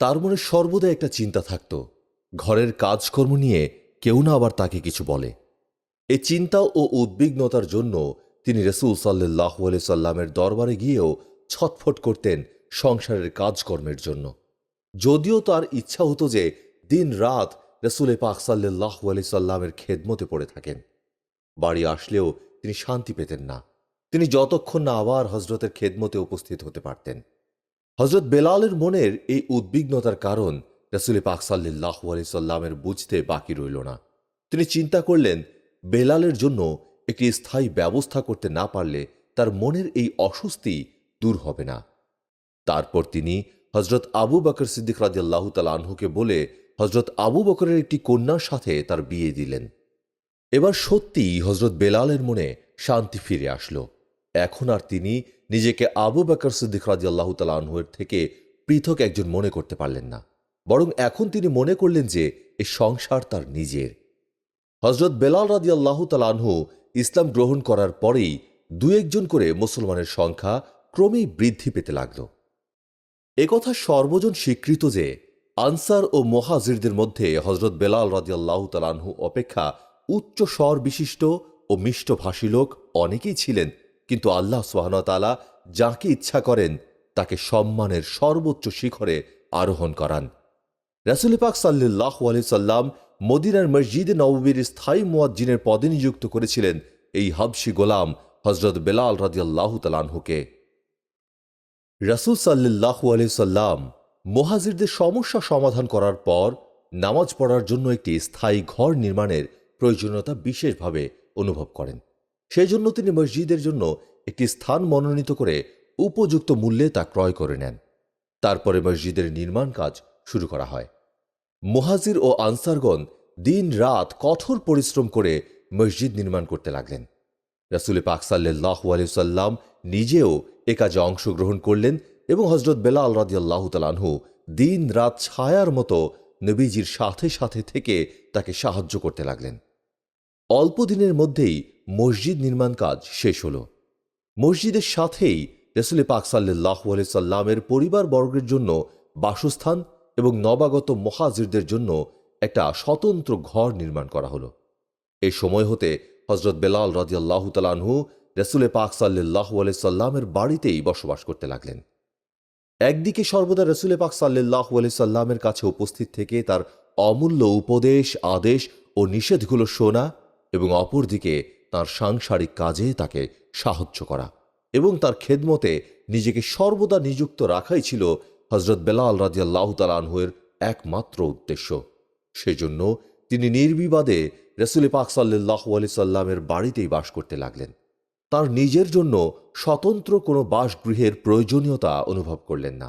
[SPEAKER 1] তার মনে সর্বদা একটা চিন্তা থাকত, ঘরের কাজকর্ম নিয়ে কেউ না আবার তাকে কিছু বলে। এই চিন্তা ও উদ্বিগ্নতার জন্য তিনি রাসূল সাল্লাল্লাহু আলাইহি সাল্লামের দরবারে গিয়েও ছটফট করতেন সংসারের কাজকর্মের জন্য। যদিও তার ইচ্ছা হতো যে দিন রাত রাসূল পাক সাল্লাল্লাহু আলাইহি সাল্লামের খেদমতে পড়ে থাকেন। বাড়ি আসলেও তিনি শান্তি পেতেন না। তিনি যতক্ষণ না আবার হযরতের খেদমতে উপস্থিত হতে পারতেন। হযরত বেলালের মনের এই উদ্বিগ্নতার কারণ রাসূল পাক সাল্লাল্লাহু আলাইহি সাল্লামের বুঝতে বাকি রইল না। তিনি চিন্তা করলেন, বেলালের জন্য একটি স্থায়ী ব্যবস্থা করতে না পারলে তার মনের এই অস্বস্তি দূর হবে না। তারপর তিনি হযরত আবু বকর সিদ্দিক রাদিয়াল্লাহু তাআলা আনহুকে বলে হযরত আবু বকরের একটি কন্যার সাথে তার বিয়ে দিলেন। এবার সত্যিই হযরত বেলালের মনে শান্তি ফিরে আসলো। এখন আর তিনি নিজেকে আবু বকর সিদ্দিক রাদিয়াল্লাহু তাআলা আনহুর থেকে পৃথক একজন মনে করতে পারলেন না, বরং এখন তিনি মনে করলেন যে এই সংসার তার নিজের। হযরত বেলাল রাদিয়াল্লাহু তাআলা আনহু ইসলাম গ্রহণ করার পরেই দু একজন করে মুসলমানের সংখ্যা ক্রমেই বৃদ্ধি পেতে লাগল। একথা সর্বজন স্বীকৃত যে আনসার ও মুহাজিরদের মধ্যে হযরত বেলাল রাদিয়াল্লাহু তাআলা আনহু অপেক্ষা উচ্চ স্বর বিশিষ্ট ও মিষ্টভাষী লোক অনেকেই ছিলেন, কিন্তু আল্লাহ সুবহানাহু ওয়া তাআলা যাকে ইচ্ছা করেন তাকে সম্মানের সর্বোচ্চ শিখরে আরোহণ করান। রাসূল পাক সাল্লাল্লাহু আলাইহি সাল্লাম মদিনার মসজিদে নববীর স্থায়ী মুয়াজ্জিনের পদে নিযুক্ত করেছিলেন এই হাবশি গোলাম হযরত বেলাল রাদিয়াল্লাহু তাআলা আনহুকে। রাসূল সাল্লাল্লাহু আলাইহি সাল্লাম মুহাজিরদের সমস্যা সমাধান করার পর নামাজ পড়ার জন্য একটি স্থায়ী ঘর নির্মাণের প্রয়োজনীয়তা বিশেষভাবে অনুভব করেন। সেই জন্য তিনি মসজিদের জন্য একটি স্থান মনোনীত করে উপযুক্ত মূল্যে তা ক্রয় করে নেন। তারপরে মসজিদের নির্মাণ কাজ শুরু করা হয়। মুহাজির ও আনসারগণ দিন রাত কঠোর পরিশ্রম করে মসজিদ নির্মাণ করতে লাগলেন। রাসূল পাক সাল্লাল্লাহু আলাইহি সাল্লাম নিজেও এ কাজে অংশগ্রহণ করলেন এবং হযরত বেলাল রাদিয়াল্লাহু তাআলা আনহু দিন রাত ছায়ার মতো নবীজির সাথে সাথে থেকে তাকে সাহায্য করতে লাগলেন। অল্প দিনের মধ্যেই মসজিদ নির্মাণ কাজ শেষ হল। মসজিদের সাথেই রাসূল পাক সাল্লাল্লাহু আলাইহি সাল্লামের পরিবারবর্গের জন্য বাসস্থান এবং নবাগত মুহাজিরদের জন্য একটা স্বতন্ত্র ঘর নির্মাণ করা হলো। এই সময় হতে হযরত বেলাল রাদিয়াল্লাহু তাআলা আনহু রাসূল পাক সাল্লাল্লাহু আলাইহি সাল্লামের বাড়িতেই বসবাস করতে লাগলেন। একদিকে সর্বদা রাসূল পাক সাল্লাল্লাহু আলাইহি সাল্লামের কাছে উপস্থিত থেকে তার অমূল্য উপদেশ, আদেশ ও নিষেধগুলো শোনা এবং অপরদিকে তার সাংসারিক কাজে তাকে সাহায্য করা এবং তার খেদমতে নিজেকে সর্বদা নিযুক্ত রাখাই ছিল হযরত বেলাল রাদিয়াল্লাহু তাআলা আনহুর একমাত্র উদ্দেশ্য। সেজন্য তিনি নির্বিবাদে রাসূল পাক সাল্লাল্লাহু আলাইহি সাল্লামের বাড়িতেই বাস করতে লাগলেন। তার নিজের জন্য স্বতন্ত্র কোনো বাসগৃহের প্রয়োজনীয়তা অনুভব করলেন না।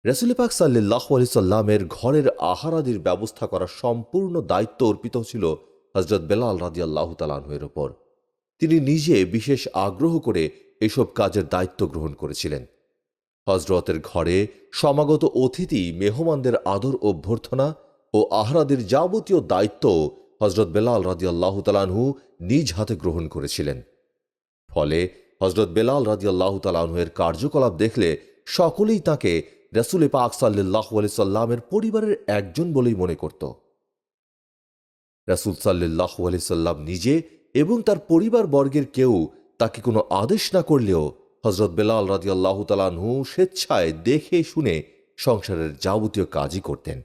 [SPEAKER 1] রাসূল পাক সাল্লাল্লাহু আলাইহি সাল্লামের ঘরের আহারাদির ব্যবস্থা করার সম্পূর্ণ দায়িত্ব অর্পিত ছিল হযরত বেলাল রাদিয়াল্লাহু তাআলা আনহুর উপর। তিনি নিজে বিশেষ আগ্রহ করে এসব কাজের দায়িত্ব গ্রহণ করেছিলেন। হযরতের ঘরে সমাগত অতিথি মেহমানদের আদর অভ্যর্থনা ও আহারাদির যাবতীয় দায়িত্ব হযরত বেলাল রাদিয়াল্লাহু তাআলা আনহু নিজ হাতে গ্রহণ করেছিলেন। ফলে হযরত বেলাল রাদিয়াল্লাহু তাআলা আনহু এর কার্যকলাপ দেখলে সকলেই তাকে রাসূল পাক সাল্লাল্লাহু আলাইহি সাল্লামের পরিবারের একজন বলেই মনে করত। রাসূল সাল্লাল্লাহু আলাইহি সাল্লাম নিজে এবং তার পরিবারবর্গের কেউ তাকে কোনো আদেশ না করলেও হযরত বেলাল রাদিয়াল্লাহু তাআলা আনহু স্বেচ্ছায় দেখে শুনে সংসারের যাবতীয় কাজই করতেন।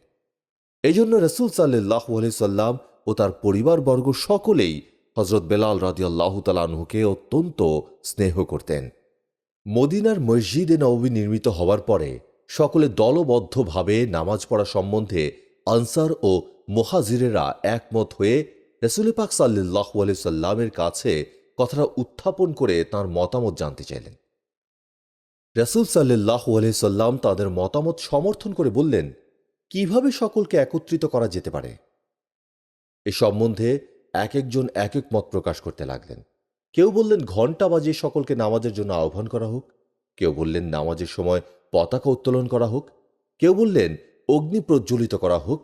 [SPEAKER 1] এজন্য রাসূল সাল্লাল্লাহু আলাইহি সাল্লাম ও তার পরিবারবর্গ সকলেই হযরত বেলাল রাদিয়াল্লাহু তাআলা আনহুকে অত্যন্ত স্নেহ করতেন। মদিনার মসজিদে নববী নির্মিত হওয়ার পরে সকলে দলবদ্ধভাবে নামাজ পড়া সম্বন্ধে আনসার ও মুহাজিরেরা একমত হয়ে রাসূল পাক সাল্লাল্লাহু আলাইহি সাল্লামের কাছে কথাটা উত্থাপন করে তার মতামত জানতে চাইলেন। রাসূল সাল্লাল্লাহু আলাইহি সাল্লাম তাদের মতামত সমর্থন করে বললেন, কিভাবে সকলকে একত্রিত করা যেতে পারে। এ সম্বন্ধে এক একজন এক এক মত প্রকাশ করতে লাগলেন। কেউ বললেন ঘণ্টা বাজিয়ে সকলকে নামাজের জন্য আহ্বান করা হোক, কেউ বললেন নামাজের সময় পতাকা উত্তোলন করা হোক, কেউ বললেন অগ্নি প্রজ্বলিত করা হোক,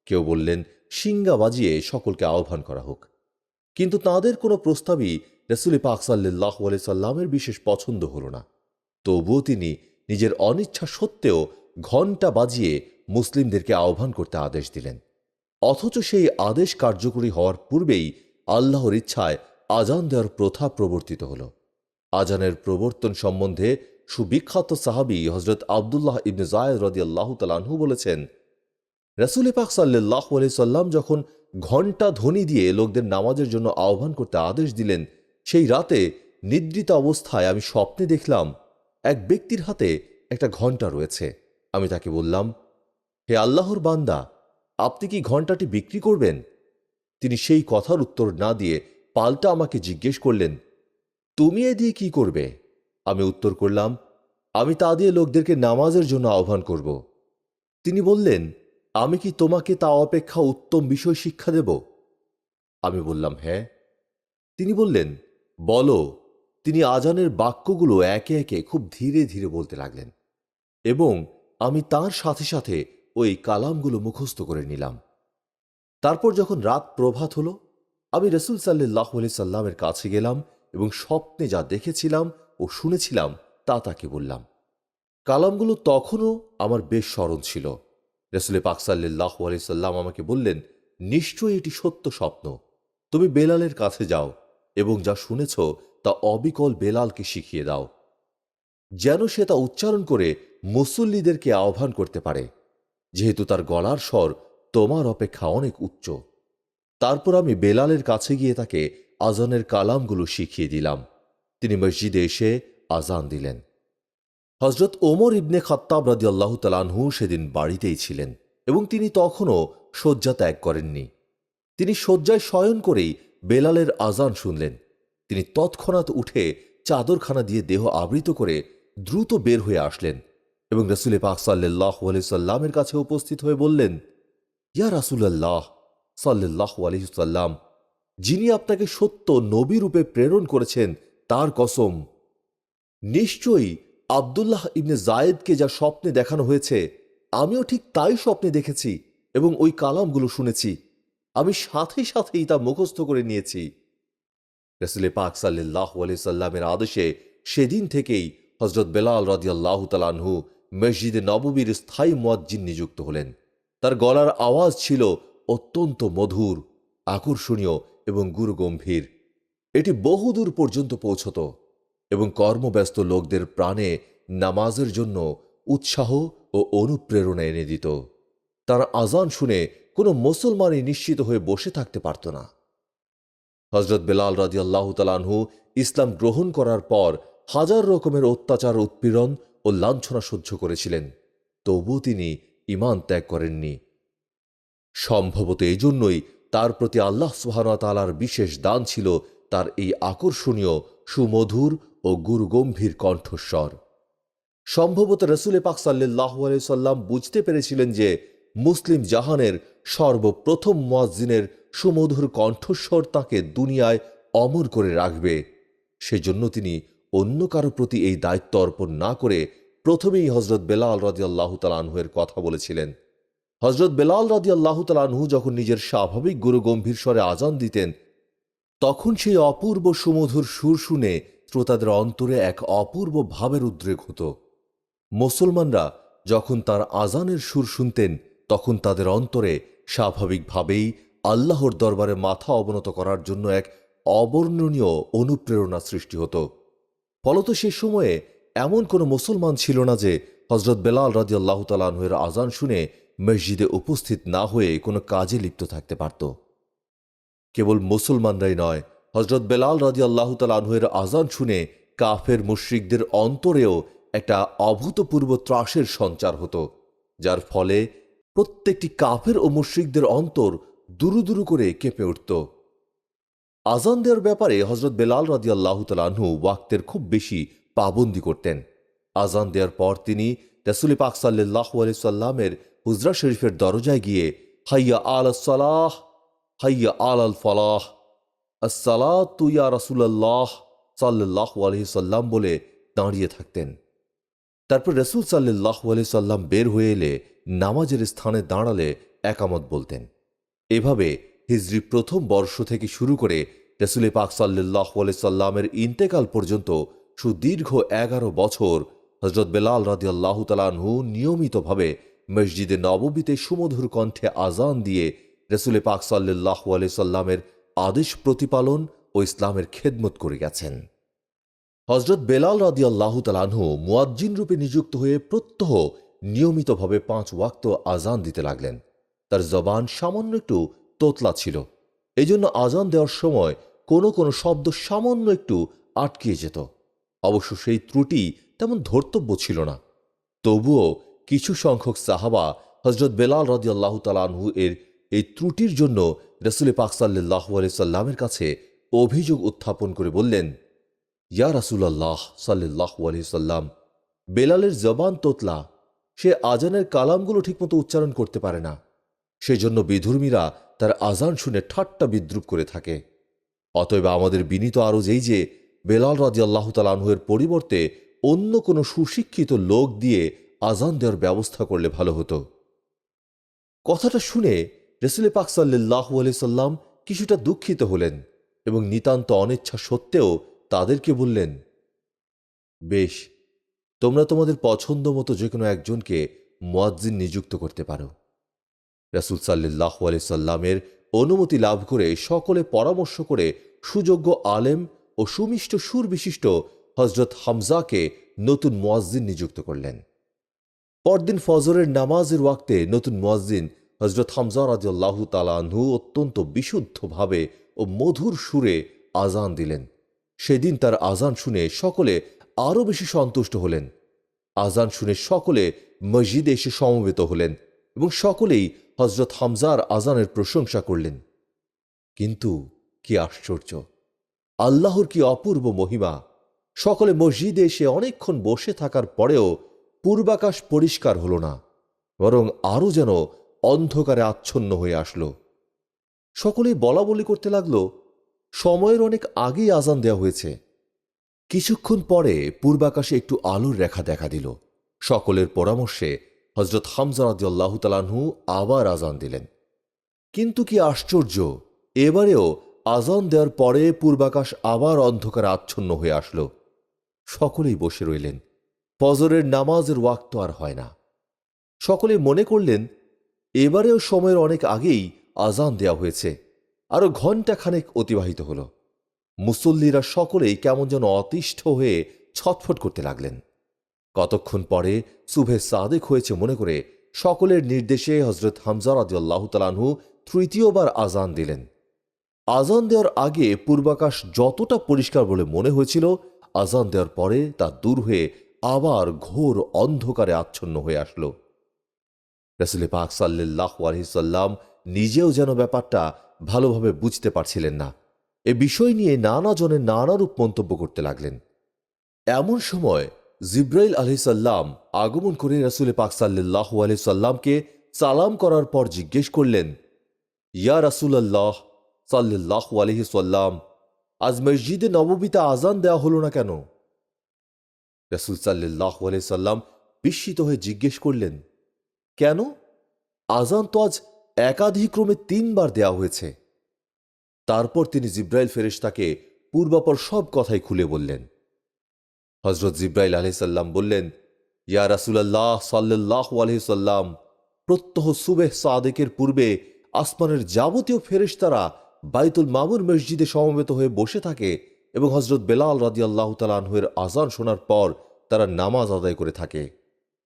[SPEAKER 1] কেউ বললেন শিঙ্গা বাজিয়ে সকলকে আহ্বান করা হোক। কিন্তু তাঁদের কোনো প্রস্তাবই রাসূল পাক সাল্লাল্লাহু আলাইহি সাল্লামের বিশেষ পছন্দ হল না। তবুও তিনি নিজের অনিচ্ছা সত্ত্বেও ঘণ্টা বাজিয়ে মুসলিমদেরকে আহ্বান করতে আদেশ দিলেন। অথচ সেই আদেশ কার্যকরী হওয়ার পূর্বেই আল্লাহর ইচ্ছায় আজান দেওয়ার প্রথা প্রবর্তিত হল। আজানের প্রবর্তন সম্বন্ধে সুবিখ্যাত সাহাবী হযরত আব্দুল্লাহ ইবনে যায়েদ রাদিয়াল্লাহু তাআলা আনহু বলেছেন, রাসূল পাক সাল্লাল্লাহু আলাইহি সাল্লাম যখন ঘণ্টা ধ্বনি দিয়ে লোকদের নামাজের জন্য আহ্বান করতে আদেশ দিলেন, সেই রাতে নিদ্রিত অবস্থায় আমি স্বপ্নে দেখলাম এক ব্যক্তির হাতে একটা ঘণ্টা রয়েছে। আমি তাকে বললাম, হে আল্লাহর বান্দা, আপনি কি ঘণ্টাটি বিক্রি করবেন? তিনি সেই কথার উত্তর না দিয়ে পাল্টা আমাকে জিজ্ঞেস করলেন, তুমি এ দিয়ে কি করবে? আমি উত্তর করলাম, আমি তা দিয়ে লোকদেরকে নামাজের জন্য আহ্বান করব। তিনি বললেন, আমি কি তোমাকে তা অপেক্ষা উত্তম বিষয় শিক্ষা দেব? আমি বললাম, হ্যাঁ। তিনি বললেন, বলো। তিনি আজানের বাক্যগুলো একে একে খুব ধীরে ধীরে বলতে লাগলেন এবং আমি তার সাথে সাথে ওই কালামগুলো মুখস্থ করে নিলাম। তারপর যখন রাত প্রভাত হলো, আমি রাসূল সাল্লাল্লাহু আলাইহি সাল্লামের কাছে গেলাম এবং স্বপ্নে যা দেখেছিলাম ও শুনেছিলাম তা তাকে বললাম। কালামগুলো তখনও আমার বেশ স্মরণ ছিল। রাসূল পাক সাল্লাল্লাহু আলাইহি সাল্লাম আমাকে বললেন, নিশ্চয়ই এটি সত্য স্বপ্ন। তুমি বেলালের কাছে যাও এবং যা শুনেছ তা অবিকল বেলালকে শিখিয়ে দাও, যেন সে তা উচ্চারণ করে মুসল্লিদেরকে আহ্বান করতে পারে। যেহেতু তার গলার স্বর তোমার অপেক্ষা অনেক উচ্চ। তারপর আমি বেলালের কাছে গিয়ে তাকে আজানের কালামগুলো শিখিয়ে দিলাম। তিনি মসজিদে এসে আজান দিলেন। হজরত ওমর ইবনে খাত্তাব রাদিয়াল্লাহু তাআলা আনহু সেদিন বাড়িতেই ছিলেন এবং তিনি তখনও শয্যা ত্যাগ করেননি। তিনি শয্যায় শয়ন করেই বেলালের আজান শুনলেন। তিনি তৎক্ষণাৎ উঠে চাদরখানা দিয়ে দেহ আবৃত করে দ্রুত বের হয়ে আসলেন এবং রসুল পাক সাল্লাল্লাহু আলাইহি সাল্লামের কাছে উপস্থিত হয়ে বললেন, ইয়া রাসূলুল্লাহ সাল্লাল্লাহু আলাইহি সাল্লাম, যিনি আপনাকে সত্য নবী রূপে প্রেরণ করেছেন তার কসম, নিশ্চয়ই আব্দুল্লাহ ইবনে জায়েদকে যা স্বপ্নে দেখানো হয়েছে আমিও ঠিক তাই স্বপ্নে দেখেছি এবং ওই কালামগুলো শুনেছি। আমি সাথে সাথেই তা মুখস্থ করে নিয়েছি। রাসূল পাক সাল্লাল্লাহু আলাইহি সাল্লামের আদেশে সেদিন থেকেই হযরত বেলাল রাদিয়াল্লাহু তাআলা আনহু মসজিদে নববীর স্থায়ী মুয়াজ্জিন নিযুক্ত হলেন। তার গলার আওয়াজ ছিল অত্যন্ত মধুর, আকর্ষণীয় এবং গুরুগম্ভীর। এটি বহুদূর পর্যন্ত পৌঁছত এবং কর্মব্যস্ত লোকদের প্রাণে নামাজের জন্য উৎসাহ ও অনুপ্রেরণা এনে দিত। তার আজান শুনে কোনো মুসলমানই নিশ্চিত হয়ে বসে থাকতে পারত না। হযরত বেলাল রাদিয়াল্লাহু তাআলা আনহু ইসলাম গ্রহণ করার পর হাজার রকমের অত্যাচার, উৎপীড়ন ও লাঞ্ছনা সহ্য করেছিলেন, তবুও তিনি ঈমান ত্যাগ করেননি। সম্ভবত এই জন্যই তার প্রতি আল্লাহ সুবহানাহু ওয়া তাআলার বিশেষ দান ছিল তার এই আকর্ষণীয়, সুমধুর ও গুরুগম্ভীর কণ্ঠস্বর। সম্ভবত রাসূল পাক সাল্লাল্লাহু আলাইহি সাল্লাম বুঝতে পেরেছিলেন যে মুসলিম জাহানের সর্বপ্রথম মুয়াজ্জিনের সুমধুর কণ্ঠস্বর তাকে দুনিয়ায় অমর করে রাখবে। সেজন্য তিনি অন্য কারো প্রতি এই দায়িত্ব অর্পণ না করে প্রথমেই হযরত বেলাল রাদিয়াল্লাহু তাআলা আনহু এর কথা বলেছিলেন। হযরত বেলাল রাদিয়াল্লাহু তাআলা আনহু যখন নিজের স্বাভাবিক গুরুগম্ভীর স্বরে আজান দিতেন, তখন সেই অপূর্ব সুমধুর সুর শুনে শ্রোতাদের অন্তরে এক অপূর্ব ভাবের উদ্রেক হতো। মুসলমানরা যখন তার আজানের সুর শুনতেন, তখন তাদের অন্তরে স্বাভাবিকভাবেই আল্লাহর দরবারে মাথা অবনত করার জন্য এক অবর্ণনীয় অনুপ্রেরণা সৃষ্টি হতো। ফলত সে সময়ে এমন কোনো মুসলমান ছিল না যে হযরত বেলাল রাদিয়াল্লাহু তাআলা আনহুর আজান শুনে মসজিদে উপস্থিত না হয়ে কোনো কাজে লিপ্ত থাকতে পারত। কেবল মুসলমানরাই নয়, হযরত বেলাল রাদিয়াল্লাহু তাআলা আনহুর আজান শুনে কাফের মুশরিকদের অন্তরেও একটা অভূতপূর্ব ত্রাসের সঞ্চার হতো, যার ফলে প্রত্যেকটি কাফের ও মুশরিকদের অন্তর দুরু দুরু করে কেঁপে উঠত। আজান দেওয়ার ব্যাপারে হযরত বেলাল রাদিয়াল্লাহু তাআলা আনহু ওয়াক্তের খুব বেশি পাবন্দি করতেন। আজান দেওয়ার পর তিনি রাসূল পাক সাল্লাল্লাহু আলাইহি সাল্লামের হুজরা শরীফের দরজায় গিয়ে হাইয়া আলাস সালাহ, হাইয়া আলাল ফালাহ, আসসালাতু ইয়া রাসূলুল্লাহ সাল্লাল্লাহু আলাইহি সাল্লাম বলে দাঁড়িয়ে থাকতেন। তারপর রাসূল সাল্লাল্লাহু আলাইহি সাল্লাম বের হয়ে এলে নামাজের স্থানে দাঁড়ালে একামত বলতেন। এভাবে হিজরি প্রথম বর্ষ থেকে শুরু করে রাসূল পাক সাল্লাল্লাহু আলাইহি সাল্লামের ইন্তেকাল পর্যন্ত সুদীর্ঘ 11 বছর হযরত বেলাল রাদিয়াল্লাহু তাআলা আনহু নিয়মিতভাবে মসজিদে নববীতে সুমধুর কণ্ঠে আজান দিয়ে রাসূল পাক সাল্লাল্লাহু আলাইহি সাল্লামের আদেশ প্রতিপালন ও ইসলামের খেদমত করে গেছেন। হযরত বেলাল রাদিয়াল্লাহু তাআলা আনহু মুয়াজ্জিন রূপে নিযুক্ত হয়ে প্রত্যহ নিয়মিতভাবে 5 ওয়াক্ত আজান দিতে লাগলেন। তার জবান সামান্য একটু তোতলা ছিল, এজন্য আজান দেওয়ার সময় কোনো কোনো শব্দ সামান্য একটু আটকে যেত। অবশ্য সেই ত্রুটি তেমন ধর্তব্য ছিল না। তবুও কিছু সংখ্যক সাহাবা হযরত বেলাল রাদিয়াল্লাহু তাআলা আনহু এর এই ত্রুটির জন্য রাসূল পাক সাল্লাল্লাহু আলাইহি সাল্লামের কাছে অভিযোগ উত্থাপন করে বললেন, ইয়া রাসূলুল্লাহ সাল্লাল্লাহু আলাইহি সাল্লাম, বেলালের জবান তোতলা, সে আজানের কালামগুলো ঠিকমতো উচ্চারণ করতে পারে না। সেজন্য বিধর্মীরা তার আজান শুনে ঠাট্টা বিদ্রুপ করে থাকে। অতএব আমাদের বিনীত আরজ এই যে বেলাল রাদিয়াল্লাহু তাআলা আনহু এর পরিবর্তে অন্য কোনো সুশিক্ষিত লোক দিয়ে আজান দেওয়ার ব্যবস্থা করলে ভালো হতো। কথাটা শুনে রাসূল পাক সাল্লাল্লাহু আলাইহি সাল্লাম কিছুটা দুঃখিত হলেন এবং নিতান্ত অনিচ্ছা সত্ত্বেও তাদেরকে বললেন, বেশ, তোমরা তোমাদের পছন্দ মতো যে কোনো একজনকে মুয়াজ্জিন নিযুক্ত করতে পারো। রাসূল সাল্লাল্লাহু আলাইহি সাল্লামের অনুমতি লাভ করে সকলে পরামর্শ করে সুযোগ্য আলেম ও সুমিষ্ট সুর বিশিষ্ট হযরত হামজাকে নতুন মুয়াজ্জিন নিযুক্ত করলেন। পরদিন ফজরের নামাজের ওয়াক্তে নতুন মুয়াজ্জিন হযরত হামজা রাদিয়াল্লাহু তাআলা আনহু অত্যন্ত বিশুদ্ধভাবে ও মধুর সুরে আজান দিলেন। সেদিন তার আজান শুনে সকলে আরও বেশি সন্তুষ্ট হলেন। আজান শুনে সকলে মসজিদে এসে সমবেত হলেন এবং সকলেই হযরত হামজার আজানের প্রশংসা করলেন। কিন্তু কি আশ্চর্য! আল্লাহর কি অপূর্ব মহিমা! সকলে মসজিদে এসে অনেকক্ষণ বসে থাকার পরেও পূর্বাকাশ পরিষ্কার হল না, বরং আরও যেন অন্ধকারে আচ্ছন্ন হয়ে আসল। সকলেই বলা বলি করতে লাগল, সময়ের অনেক আগেই আজান দেওয়া হয়েছে। কিছুক্ষণ পরে পূর্বাকাশে একটু আলোর রেখা দেখা দিল। সকলের পরামর্শে হযরত হামজা রাদিয়াল্লাহু তাআলা আনহু আবার আজান দিলেন। কিন্তু কি আশ্চর্য! এবারেও আজান দেওয়ার পরে পূর্বাকাশ আবার অন্ধকারে আচ্ছন্ন হয়ে আসলো। সকলেই বসে রইলেন। ফজরের নামাজের ওয়াক্ত আর হয় না। সকলে মনে করলেন, এবারেও সময়ের অনেক আগেই আজান দেওয়া হয়েছে। আরও ঘণ্টাখানেক অতিবাহিত হল। মুসল্লিরা সকলেই কেমন যেন অতিষ্ঠ হয়ে ছটফট করতে লাগলেন। কতক্ষণ পরে সুবহে সাদেক হয়েছে মনে করে সকলের নির্দেশে হযরত হামজা রাদিয়াল্লাহু তাআলা আনহু তৃতীয়বার আজান দিলেন। আজান দেওয়ার আগে পূর্বাকাশ যতটা পরিষ্কার বলে মনে হয়েছিল, আজান দেওয়ার পরে তা দূর হয়ে আবার ঘোর অন্ধকারে আচ্ছন্ন হয়ে আসল। রাসূল পাক সাল্লাল্লাহু আলাইহি সাল্লাম নিজেও যেন ব্যাপারটা ভালোভাবে বুঝতে পারছিলেন না। এ বিষয় নিয়ে নানা জনের নানারূপ মন্তব্য করতে লাগলেন। এমন সময় জিব্রাইল আলাইহিস সালাম আগমন করে রাসূল পাক সাল্লাল্লাহু আলাইহি সাল্লামকে সালাম করার পর জিজ্ঞেস করলেন, ইয়া রাসূলুল্লাহ সাল্লাল্লাহু আলাইহি সাল্লাম, আজ মসজিদে নববীতে আজান দেওয়া হলো না কেন? রাসূল সাল্লাল্লাহু আলাইহি সাল্লাম বিস্মিত হয়ে জিজ্ঞেস করলেন, কেন? আজান তো আজ একাধিক্রমে ৩ বার দেওয়া হয়েছে। তারপর তিনি জিব্রাইল ফেরেশতাকে পূর্বাপর সব কথাই খুলে বললেন। হযরত জিব্রাইল আলাইহিস সালাম বললেন, ইয়া রাসূলুল্লাহ সাল্লাল্লাহু আলাইহি সাল্লাম, প্রত্যহ সুবহ সাদেকের পূর্বে আসমানের যাবতীয় ফেরেশতারা বাইতুল মামুর মসজিদে সমবেত হয়ে বসে থাকে এবং হযরত বেলাল রাদিয়াল্লাহু তাআলা আনহুর আজান শোনার পর তারা নামাজ আদায় করে থাকে।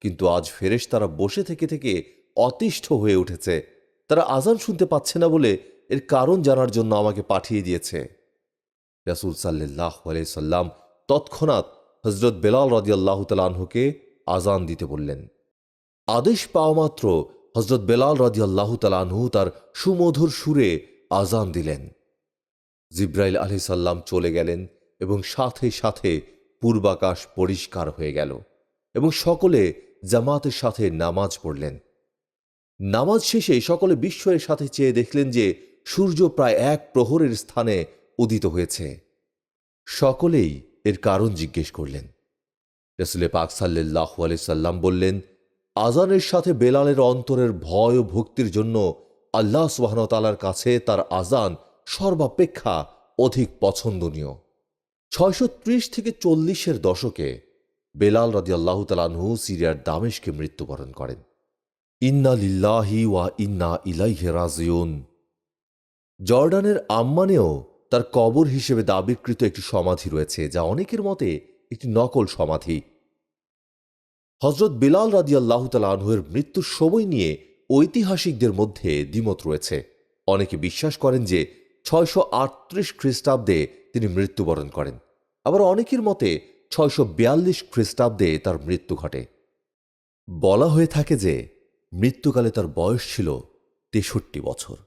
[SPEAKER 1] কিন্তু আজ ফেরেশতারা বসে থেকে থেকে অতিষ্ঠ হয়ে উঠেছে। তারা আজান শুনতে পাচ্ছে না বলে এর কারণ জানার জন্য আমাকে পাঠিয়ে দিয়েছে। রাসূল সাল্লাল্লাহু আলাইহি সাল্লাম তৎক্ষণাৎ হযরত বেলাল রাদিয়াল্লাহু তাআলা আনহুকে আজান দিতে বললেন। আদেশ পাওয়া মাত্র হযরত বেলাল রাদিয়াল্লাহু তাআলা আনহু তার সুমধুর সুরে আজান দিলেন। জিব্রাইল আলাইহিস সালাম চলে গেলেন এবং সাথে সাথে পূর্বাকাশ পরিষ্কার হয়ে গেল এবং সকলে জামাতের সাথে নামাজ পড়লেন। নামাজ শেষে সকলে বিস্ময়ের সাথে চেয়ে দেখলেন যে সূর্য প্রায় ১ প্রহরের স্থানে উদিত হয়েছে। সকলেই এর কারণ জিজ্ঞেস করলেন। রাসূল পাক সাল্লাল্লাহু আলাইহি সাল্লাম বললেন, আজানের সাথে বেলালের অন্তরের ভয় ও ভক্তির জন্য আল্লাহ সুবহানাহু ওয়া তাআলার কাছে তার আজান সর্বাপেক্ষা অধিক পছন্দনীয়। ৬৩০ থেকে ৪০-এর দশকে বেলাল রাদিয়াল্লাহু তাআলা আনহু সিরিয়ার দামেস্কে মৃত্যুবরণ করেন। ইন্না লিল্লাহি ওয়া ইন্না ইলাইহি রাজিউন। জর্ডানের আম্মানেও তার কবর হিসেবে দাবিকৃত একটি সমাধি রয়েছে, যা অনেকের মতে একটি নকল সমাধি। হযরত বেলাল রাদিয়াল্লাহু তাআলা আনহুর মৃত্যুর সময় নিয়ে ঐতিহাসিকদের মধ্যে দ্বিমত রয়েছে। অনেকে বিশ্বাস করেন যে ৬৩৮ খ্রিস্টাব্দে তিনি মৃত্যুবরণ করেন। আবার অনেকের মতে ৬৪২ খ্রিস্টাব্দে তার মৃত্যু ঘটে। বলা হয়ে থাকে যে মৃত্যুকালে তার বয়স ছিল ৬৩ বছর।